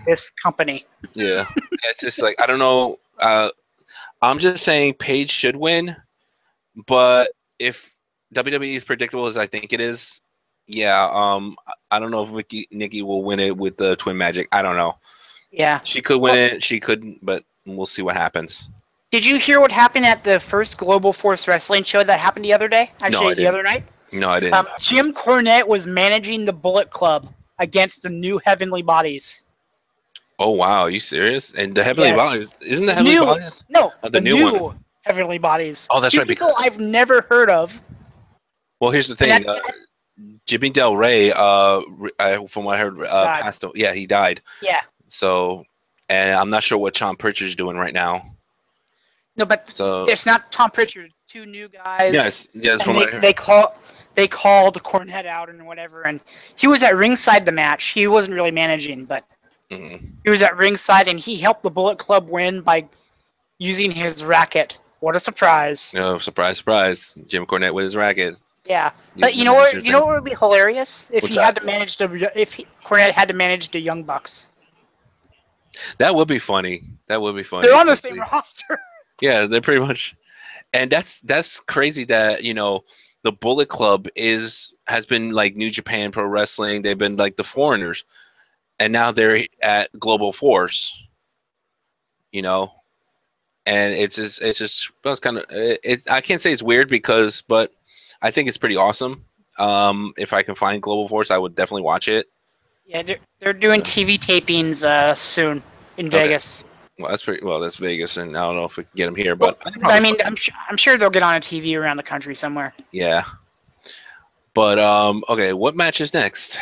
[SPEAKER 1] This company.
[SPEAKER 2] yeah, it's just like I don't know. I'm just saying Paige should win, but if WWE is predictable as I think it is, yeah, I don't know if Nikki will win it with the twin magic. I don't know.
[SPEAKER 1] Yeah.
[SPEAKER 2] She could win it. She couldn't, but we'll see what happens.
[SPEAKER 1] Did you hear what happened at the first Global Force Wrestling show that happened the other day? Actually, the other night?
[SPEAKER 2] No, I didn't.
[SPEAKER 1] Jim Cornette was managing the Bullet Club against the new Heavenly Bodies.
[SPEAKER 2] Oh wow, are you serious? And the Heavenly
[SPEAKER 1] Yes.
[SPEAKER 2] Bodies isn't the Heavenly Bodies?
[SPEAKER 1] No,
[SPEAKER 2] the new one.
[SPEAKER 1] Heavenly Bodies.
[SPEAKER 2] Oh, that's
[SPEAKER 1] Two
[SPEAKER 2] right.
[SPEAKER 1] People I've never heard of.
[SPEAKER 2] Well, here's the thing. Jimmy Del Rey, from what I heard, passed. Yeah, he died.
[SPEAKER 1] Yeah.
[SPEAKER 2] So, and I'm not sure what Tom Pritchard's doing right now.
[SPEAKER 1] No, but it's not Tom Pritchard. It's two new guys.
[SPEAKER 2] Yes. From what I heard.
[SPEAKER 1] They called Cornette out and whatever, and he was at ringside the match. He wasn't really managing, but he was at ringside, and he helped the Bullet Club win by using his racket. What a surprise!
[SPEAKER 2] No, surprise, surprise! Jim Cornette with his racket.
[SPEAKER 1] Yeah, but you know what? You know what would be hilarious if Cornette had to manage the Young Bucks.
[SPEAKER 2] That would be funny. They're
[SPEAKER 1] on the same roster.
[SPEAKER 2] Yeah, they're pretty much, and that's crazy that the Bullet Club has been like New Japan Pro Wrestling. They've been like the foreigners, and now they're at Global Force. And it's kind of I can't say it's weird but I think it's pretty awesome. If I can find Global Force, I would definitely watch it.
[SPEAKER 1] Yeah, they're doing TV tapings soon in Vegas.
[SPEAKER 2] Well, that's Vegas, and I don't know if we can get them here, but
[SPEAKER 1] I'm sure they'll get on a TV around the country somewhere.
[SPEAKER 2] Yeah. But okay, what match is next?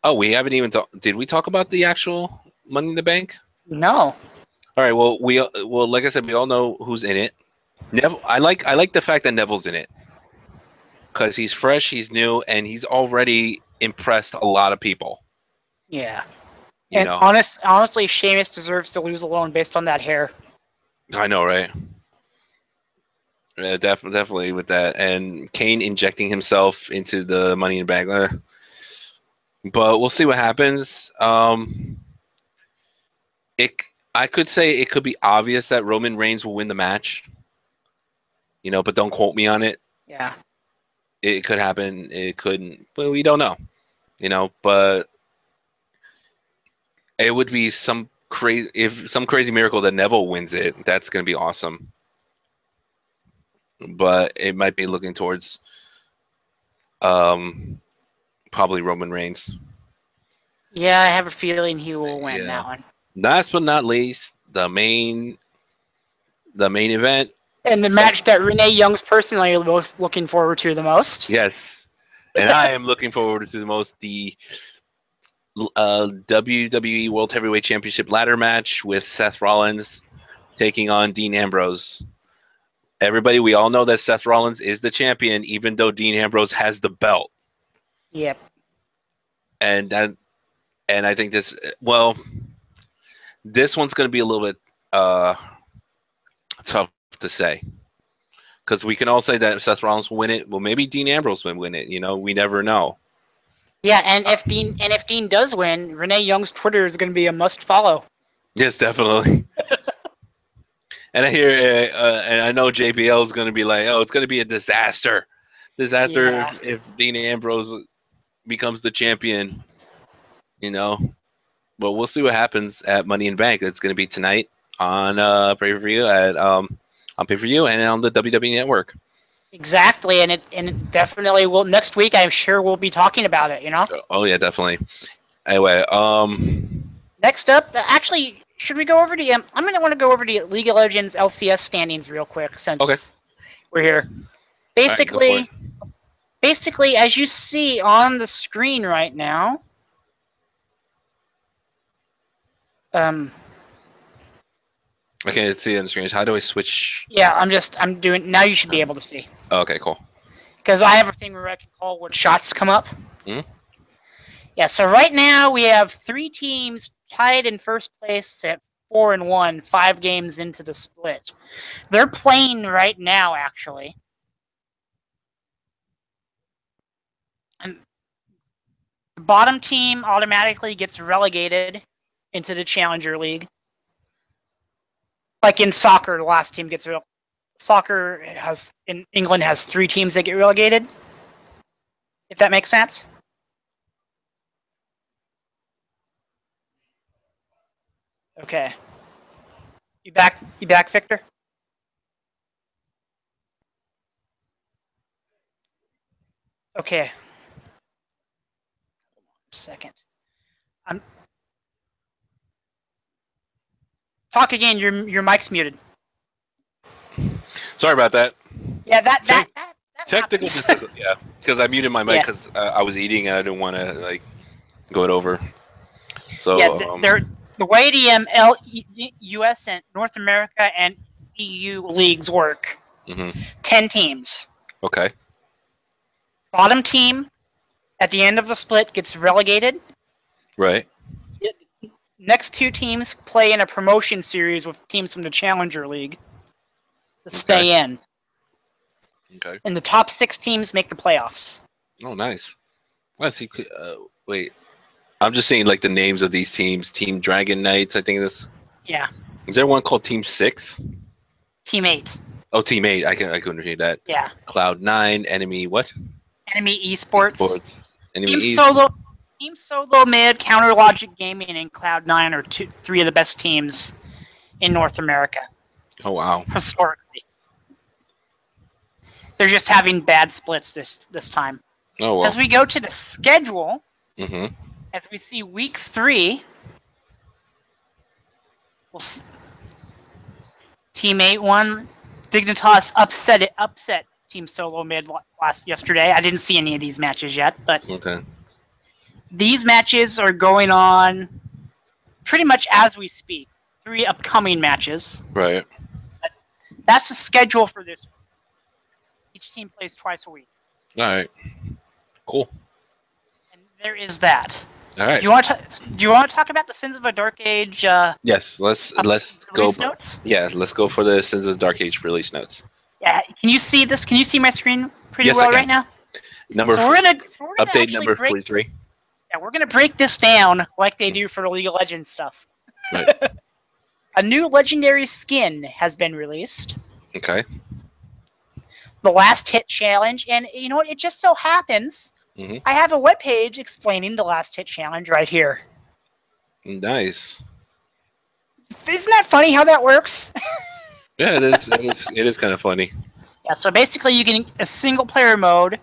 [SPEAKER 2] Oh, we haven't even did we talk about the actual Money in the Bank?
[SPEAKER 1] No.
[SPEAKER 2] All right. Well, like I said, we all know who's in it. Neville. I like the fact that Neville's in it because he's fresh, he's new, and he's already impressed a lot of people.
[SPEAKER 1] Yeah. Honestly, Sheamus deserves to lose alone based on that hair.
[SPEAKER 2] I know, right? Yeah, definitely with that, and Kane injecting himself into the Money in the Bank. But we'll see what happens. I could say it could be obvious that Roman Reigns will win the match. But don't quote me on it.
[SPEAKER 1] Yeah.
[SPEAKER 2] It could happen. It couldn't. But we don't know. But it would be some crazy miracle that Neville wins it. That's going to be awesome. But it might be looking towards probably Roman Reigns.
[SPEAKER 1] Yeah, I have a feeling he will win that one.
[SPEAKER 2] Last but not least, the main event.
[SPEAKER 1] And the match that Renee Young's personally most looking forward to the most.
[SPEAKER 2] Yes. And I am looking forward to the most the WWE World Heavyweight Championship ladder match with Seth Rollins taking on Dean Ambrose. Everybody, we all know that Seth Rollins is the champion, even though Dean Ambrose has the belt.
[SPEAKER 1] Yep.
[SPEAKER 2] And I think this one's going to be a little bit tough to say, because we can all say that Seth Rollins will win it. Well, maybe Dean Ambrose will win it. We never know.
[SPEAKER 1] Yeah, and if Dean does win, Renee Young's Twitter is going to be a must follow.
[SPEAKER 2] Yes, definitely. And I hear, and I know JBL is going to be like, "Oh, it's going to be a disaster if Dean Ambrose becomes the champion." But we'll see what happens at Money in the Bank. It's going to be tonight on pay-per-view on pay-per-view and on the WWE Network.
[SPEAKER 1] Exactly, and it definitely will. Next week, I'm sure we'll be talking about it.
[SPEAKER 2] Oh yeah, definitely. Anyway,
[SPEAKER 1] Next up, actually, should we go over the? I'm gonna want to go over the League of Legends LCS standings real quick since
[SPEAKER 2] Okay.
[SPEAKER 1] we're here.
[SPEAKER 2] all right, go for it.
[SPEAKER 1] Basically, as you see on the screen right now,
[SPEAKER 2] I can't see it on the screen. How do I switch?
[SPEAKER 1] yeah, I'm doing now. You should be able to see
[SPEAKER 2] Oh, okay, cool.
[SPEAKER 1] because I have a thing where I can call what shots come up.
[SPEAKER 2] Mhm.
[SPEAKER 1] Yeah, so right now we have 3 teams tied in first place at 4-1, 5 games into the split. They're playing right now, actually. And the bottom team automatically gets relegated into the Challenger League. Like in soccer, the last team gets soccer has in England has 3 teams that get relegated. If that makes sense. Okay. You back, Victor? Okay. Second. Talk again. Your mic's muted.
[SPEAKER 2] Sorry about that.
[SPEAKER 1] Yeah, that
[SPEAKER 2] Technical,
[SPEAKER 1] happens.
[SPEAKER 2] yeah, because I muted my mic
[SPEAKER 1] Yeah.
[SPEAKER 2] because I was eating and I didn't want to like go it over. So
[SPEAKER 1] Yeah, the way the US and North America and EU leagues work.
[SPEAKER 2] mhm.
[SPEAKER 1] 10 teams.
[SPEAKER 2] Okay,
[SPEAKER 1] Bottom team at the end of the split gets relegated.
[SPEAKER 2] right.
[SPEAKER 1] Next 2 teams play in a promotion series with teams from the Challenger League to stay in.
[SPEAKER 2] Okay.
[SPEAKER 1] And the top 6 teams make the playoffs.
[SPEAKER 2] Oh, nice. Let's see. Wait, I'm just seeing like the names of these teams. Team Dragon Knights. I think this.
[SPEAKER 1] Yeah.
[SPEAKER 2] Is there one called Team 6?
[SPEAKER 1] Team 8.
[SPEAKER 2] Oh, Team 8. I couldn't read that.
[SPEAKER 1] Yeah.
[SPEAKER 2] Cloud9. Enemy what?
[SPEAKER 1] Enemy Esports.
[SPEAKER 2] Enemy
[SPEAKER 1] Team
[SPEAKER 2] East.
[SPEAKER 1] Solo Mid, Counter Logic Gaming, and Cloud9 are 3 of the best teams in North America
[SPEAKER 2] Oh wow.
[SPEAKER 1] historically. They're just having bad splits this time.
[SPEAKER 2] Oh well.
[SPEAKER 1] As we go to the schedule,
[SPEAKER 2] Mhm.
[SPEAKER 1] as we see week 3, Team 8 won. Dignitas upset Team Solo Mid yesterday. I didn't see any of these matches yet, but
[SPEAKER 2] Okay.
[SPEAKER 1] these matches are going on pretty much as we speak. 3 upcoming matches.
[SPEAKER 2] Right.
[SPEAKER 1] That's the schedule for this week. Each team plays twice a week.
[SPEAKER 2] All right. Cool.
[SPEAKER 1] And there is that.
[SPEAKER 2] All right.
[SPEAKER 1] Do you want to talk about the Sins of a Dark Age?
[SPEAKER 2] Yes. Let's go.
[SPEAKER 1] Release notes?
[SPEAKER 2] Yeah. Let's go for the Sins of the Dark Age release notes.
[SPEAKER 1] Yeah. Can you see this? Can you see my screen pretty
[SPEAKER 2] Yes, I
[SPEAKER 1] well
[SPEAKER 2] can.
[SPEAKER 1] right now?
[SPEAKER 2] Number
[SPEAKER 1] So we're gonna
[SPEAKER 2] update
[SPEAKER 1] actually
[SPEAKER 2] number
[SPEAKER 1] break,
[SPEAKER 2] 43.
[SPEAKER 1] Yeah, we're gonna break this down like they do for the League of Legends stuff.
[SPEAKER 2] Right.
[SPEAKER 1] A new legendary skin has been released.
[SPEAKER 2] Okay.
[SPEAKER 1] The Last Hit Challenge, and you know what? It just so happens
[SPEAKER 2] Mhm.
[SPEAKER 1] I have a webpage explaining the Last Hit Challenge right here.
[SPEAKER 2] Nice.
[SPEAKER 1] Isn't that funny how that works?
[SPEAKER 2] Yeah, it is. It is kind of funny.
[SPEAKER 1] Yeah, so basically you can a single player mode.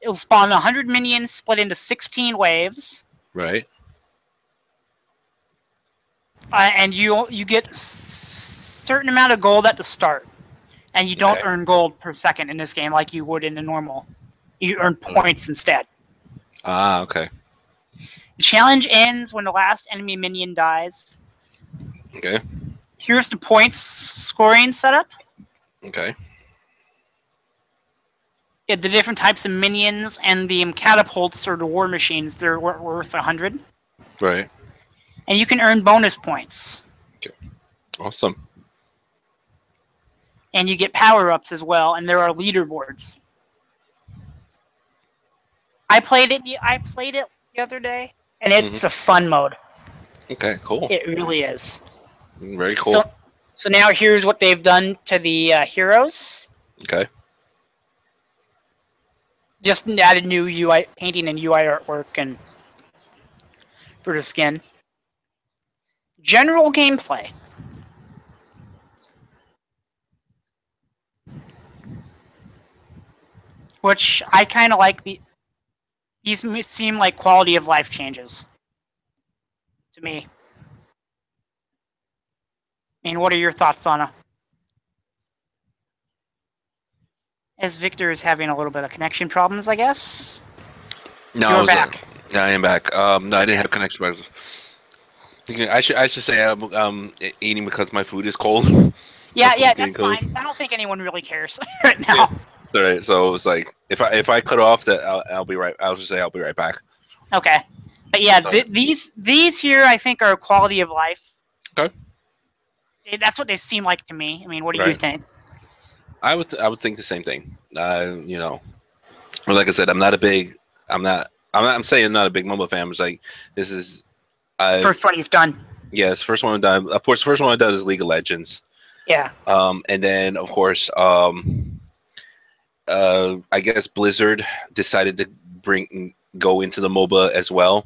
[SPEAKER 1] It'll spawn 100 minions split into 16 waves.
[SPEAKER 2] Right.
[SPEAKER 1] And you get a certain amount of gold at the start. And you don't
[SPEAKER 2] Okay.
[SPEAKER 1] earn gold per second in this game like you would in a normal. You earn points instead.
[SPEAKER 2] Ah, okay.
[SPEAKER 1] The challenge ends when the last enemy minion dies.
[SPEAKER 2] Okay.
[SPEAKER 1] Here's the points scoring setup.
[SPEAKER 2] Okay.
[SPEAKER 1] Yeah, the different types of minions and the catapults or the war machines, they're worth 100.
[SPEAKER 2] Right.
[SPEAKER 1] And you can earn bonus points.
[SPEAKER 2] Awesome.
[SPEAKER 1] And you get power-ups as well, and there are leaderboards. I played it the other day, and it's a fun mode.
[SPEAKER 2] Okay. Cool.
[SPEAKER 1] It really is.
[SPEAKER 2] Very cool.
[SPEAKER 1] So now here's what they've done to the heroes.
[SPEAKER 2] Okay.
[SPEAKER 1] Just added new UI painting and UI artwork and for the skin. General gameplay. Which I kind of like These seem like quality of life changes to me. I mean, what are your thoughts on it? As Victor is having a little bit of connection problems, I guess.
[SPEAKER 2] No,
[SPEAKER 1] You're back.
[SPEAKER 2] I am back. No, I didn't have connection bugs. I should say I'm eating because my food is cold.
[SPEAKER 1] Yeah,
[SPEAKER 2] Getting
[SPEAKER 1] that's
[SPEAKER 2] cold.
[SPEAKER 1] fine. I don't think anyone really cares right now.
[SPEAKER 2] All right, so it's like if I cut off, that I'll be right. I'll just say I'll be right back.
[SPEAKER 1] Okay, but yeah,
[SPEAKER 2] Sorry.
[SPEAKER 1] these here I think are quality of life.
[SPEAKER 2] Okay.
[SPEAKER 1] That's what they seem like to me. I mean, what do you
[SPEAKER 2] Right.
[SPEAKER 1] think?
[SPEAKER 2] I would think the same thing. You know, like I said, I'm not a big. I'm saying I'm not a big MOBA fan. It's like this is.
[SPEAKER 1] First one you've done.
[SPEAKER 2] Yes, first one I've done. Of course, first one I've done is League of Legends.
[SPEAKER 1] Yeah.
[SPEAKER 2] And then of course, I guess Blizzard decided to go into the MOBA as well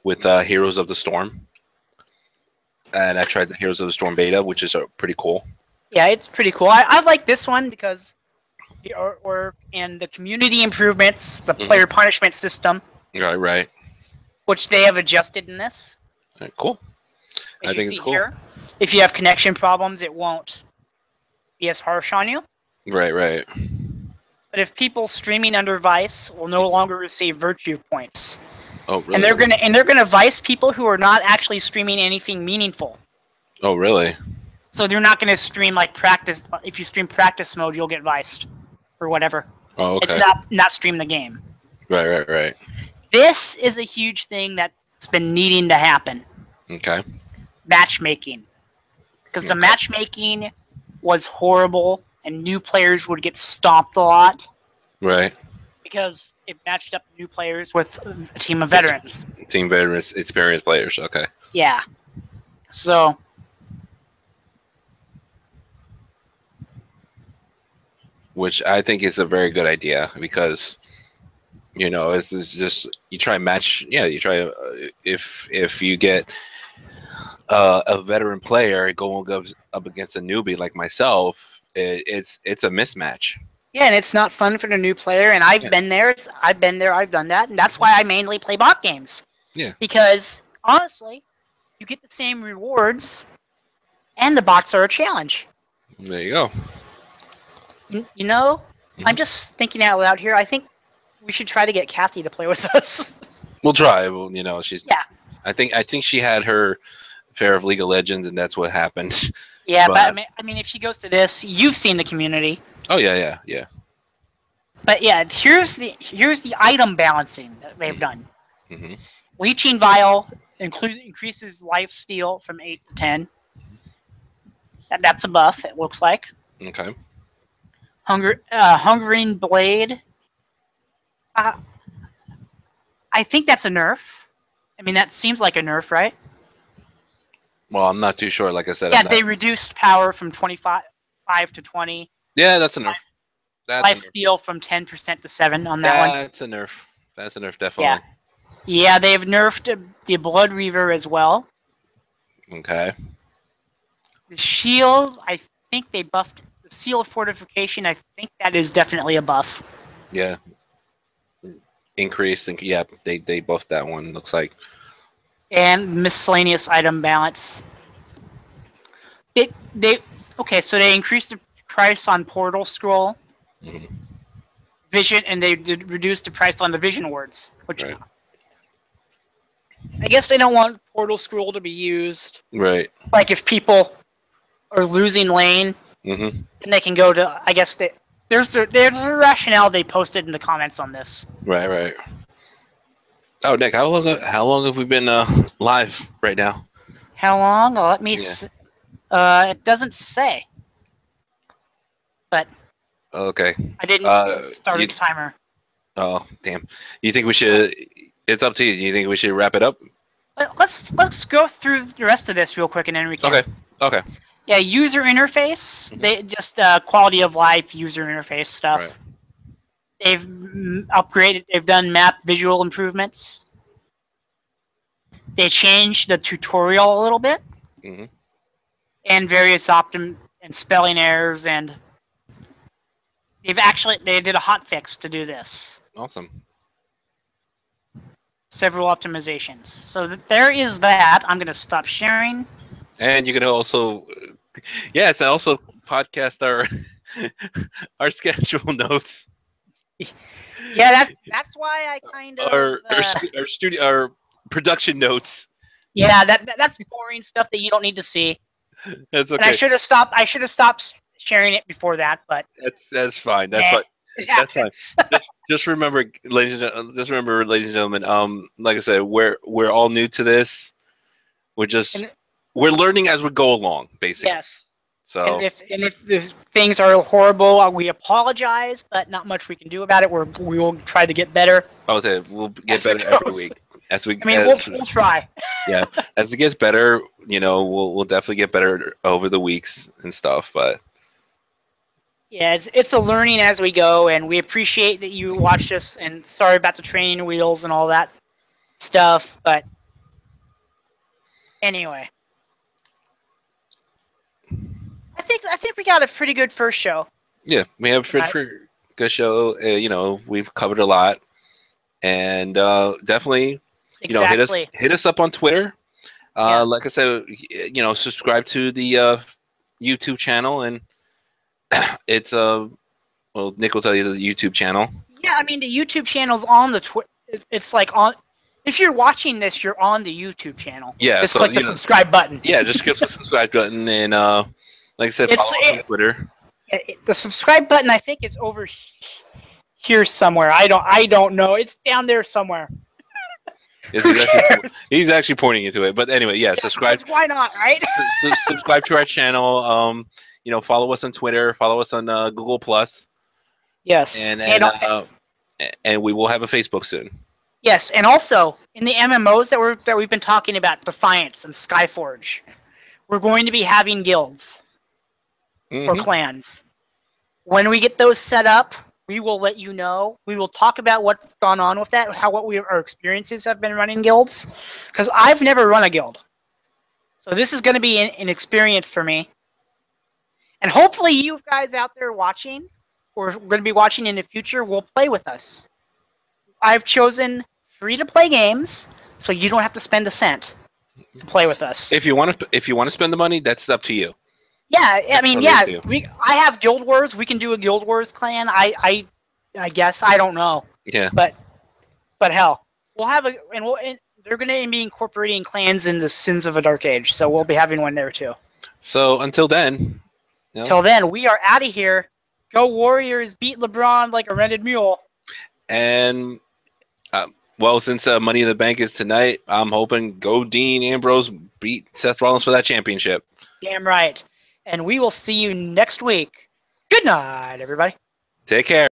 [SPEAKER 2] with Heroes of the Storm, and I tried the Heroes of the Storm beta, which is pretty cool.
[SPEAKER 1] Yeah, it's pretty cool. I like this one because the artwork and the community improvements, the player punishment system,
[SPEAKER 2] Right.
[SPEAKER 1] which they have adjusted in this.
[SPEAKER 2] All right, cool.
[SPEAKER 1] As
[SPEAKER 2] I
[SPEAKER 1] you
[SPEAKER 2] think
[SPEAKER 1] see
[SPEAKER 2] it's cool.
[SPEAKER 1] here, if you have connection problems, it won't be as harsh on you.
[SPEAKER 2] Right.
[SPEAKER 1] But if people streaming under Vice will no longer receive virtue points,
[SPEAKER 2] Oh, really?
[SPEAKER 1] and they're gonna Vice people who are not actually streaming anything meaningful.
[SPEAKER 2] Oh, really?
[SPEAKER 1] So they're not gonna stream like practice. If you stream practice mode, you'll get viced or whatever.
[SPEAKER 2] Oh, okay.
[SPEAKER 1] And not stream the game.
[SPEAKER 2] Right.
[SPEAKER 1] This is a huge thing that's been needing to happen.
[SPEAKER 2] Okay.
[SPEAKER 1] Matchmaking, because the matchmaking was horrible, and new players would get stomped a lot.
[SPEAKER 2] Right.
[SPEAKER 1] Because it matched up new players with a team of veterans.
[SPEAKER 2] Team veterans, experienced players. Okay.
[SPEAKER 1] Yeah. So.
[SPEAKER 2] Which I think is a very good idea because, you know, it's just you try and match. Yeah, you try if you get a veteran player going up against a newbie like myself, it's a mismatch.
[SPEAKER 1] Yeah, and it's not fun for the new player, and I've been there. I've done that, and that's why I mainly play bot games.
[SPEAKER 2] Yeah.
[SPEAKER 1] Because honestly, you get the same rewards, and the bots are a challenge.
[SPEAKER 2] There you go.
[SPEAKER 1] You know, I'm just thinking out loud here. I think we should try to get Kathy to play with us.
[SPEAKER 2] We'll try. Well, you know, she's.
[SPEAKER 1] Yeah.
[SPEAKER 2] I think she had her fair of League of Legends, and that's what happened.
[SPEAKER 1] Yeah, but I mean, if she goes to this, you've seen the community.
[SPEAKER 2] Oh yeah.
[SPEAKER 1] But yeah, here's the item balancing that they've done.
[SPEAKER 2] Mm-hmm.
[SPEAKER 1] Leeching Vial increases life steal from 8 to 10. That's a buff, it looks like.
[SPEAKER 2] Okay.
[SPEAKER 1] Hungering Blade. I think that's a nerf. I mean, that seems like a nerf, right?
[SPEAKER 2] Well, I'm not too sure. Like I said,
[SPEAKER 1] Yeah, they reduced power from 25 to 20.
[SPEAKER 2] Yeah, that's a nerf.
[SPEAKER 1] Life steal from 10% to 7 on that one.
[SPEAKER 2] That's a nerf. That's a nerf, definitely.
[SPEAKER 1] Yeah, they've nerfed the Blood Reaver as well.
[SPEAKER 2] Okay.
[SPEAKER 1] The shield, I think they buffed the Seal of Fortification. I think that is definitely a buff.
[SPEAKER 2] Yeah. Increase. Yeah, they buffed that one. Looks like.
[SPEAKER 1] And miscellaneous item balance. Okay, so they increased the price on Portal Scroll, Vision, and they reduced the price on the Vision Words, which I guess they don't want Portal Scroll to be used.
[SPEAKER 2] Right.
[SPEAKER 1] Like if people are losing lane, then they can go to. I guess there's a rationale they posted in the comments on this.
[SPEAKER 2] Right. Oh, Nick, how long have we been live right now?
[SPEAKER 1] How long? Let me. It doesn't say. But.
[SPEAKER 2] Okay.
[SPEAKER 1] I didn't start a timer.
[SPEAKER 2] Oh, damn. You think we should? It's up to you. Do you think we should wrap it up?
[SPEAKER 1] Let's go through the rest of this real quick, and then we can.
[SPEAKER 2] Okay.
[SPEAKER 1] Yeah, user interface. They just quality of life user interface stuff.
[SPEAKER 2] Right.
[SPEAKER 1] They've upgraded. They've done map visual improvements. They changed the tutorial a little bit, and various and spelling errors, and they did a hot fix to do this.
[SPEAKER 2] Awesome.
[SPEAKER 1] several optimizations. So there is that. I'm going to stop sharing.
[SPEAKER 2] And you can also, yes, and also podcast our our schedule notes,
[SPEAKER 1] Yeah, that's why I kind of
[SPEAKER 2] our studio, our production notes.
[SPEAKER 1] yeah, that's boring stuff that you don't need to see.
[SPEAKER 2] That's okay.
[SPEAKER 1] And I should have stopped sharing it before that, but
[SPEAKER 2] That's fine. That's
[SPEAKER 1] eh,
[SPEAKER 2] fine.
[SPEAKER 1] it
[SPEAKER 2] That's fine.
[SPEAKER 1] happens.
[SPEAKER 2] Just remember, ladies and gentlemen. Like I said, we're all new to this.
[SPEAKER 1] And-
[SPEAKER 2] We're learning as we go along, basically.
[SPEAKER 1] Yes.
[SPEAKER 2] So
[SPEAKER 1] And if things are horrible, we apologize, but not much we can do about it. We will try to get better.
[SPEAKER 2] we'll get
[SPEAKER 1] As it
[SPEAKER 2] better every
[SPEAKER 1] goes.
[SPEAKER 2] week. As we,
[SPEAKER 1] I mean, we'll try.
[SPEAKER 2] yeah, as it gets better, we'll definitely get better over the weeks and stuff. But
[SPEAKER 1] Yeah, it's a learning as we go, and we appreciate that you watched us. And sorry about the training wheels and all that stuff, but anyway, I think we got a pretty good first show.
[SPEAKER 2] yeah, we have a pretty good show. We've covered a lot, and definitely.
[SPEAKER 1] Exactly.
[SPEAKER 2] Hit us up on Twitter.
[SPEAKER 1] Yeah.
[SPEAKER 2] Like I said, subscribe to the YouTube channel, and it's Nick will tell you the YouTube channel.
[SPEAKER 1] Yeah, I mean the YouTube channel's on the Twitter. It's like on. If you're watching this, you're on the YouTube channel.
[SPEAKER 2] Yeah,
[SPEAKER 1] just
[SPEAKER 2] so,
[SPEAKER 1] click the subscribe button.
[SPEAKER 2] Yeah, just click the subscribe button, and like I said, follow us on Twitter.
[SPEAKER 1] The subscribe button, I think, is over here somewhere. I don't know. It's down there somewhere.
[SPEAKER 2] He's actually pointing into it. But anyway, yeah, subscribe.
[SPEAKER 1] Why not, right?
[SPEAKER 2] Subscribe to our channel. Follow us on Twitter. Follow us on Google Plus.
[SPEAKER 1] Yes,
[SPEAKER 2] and we will have a Facebook soon.
[SPEAKER 1] Yes, and also in the MMOs that we've been talking about, Defiance and Skyforge, we're going to be having guilds or clans. When we get those set up, we will let you know. We will talk about what's gone on with that, our experiences have been running guilds, because I've never run a guild. So this is going to be an experience for me. And hopefully you guys out there watching, or going to be watching in the future, will play with us. I've chosen free-to-play games, so you don't have to spend a cent to play with us.
[SPEAKER 2] If you want to spend the money, that's up to you.
[SPEAKER 1] Yeah, I mean, I have Guild Wars. We can do a Guild Wars clan. I guess I don't know.
[SPEAKER 2] Yeah.
[SPEAKER 1] But hell, we'll have and they're going to be incorporating clans into Sins of a Dark Age, so we'll be having one there too.
[SPEAKER 2] So until then.
[SPEAKER 1] Till then, we are out of here. Go Warriors! Beat LeBron like a rented mule.
[SPEAKER 2] And well, since Money in the Bank is tonight, I'm hoping go Dean Ambrose beat Seth Rollins for that championship.
[SPEAKER 1] Damn right. And we will see you next week. Good night, everybody.
[SPEAKER 2] Take care.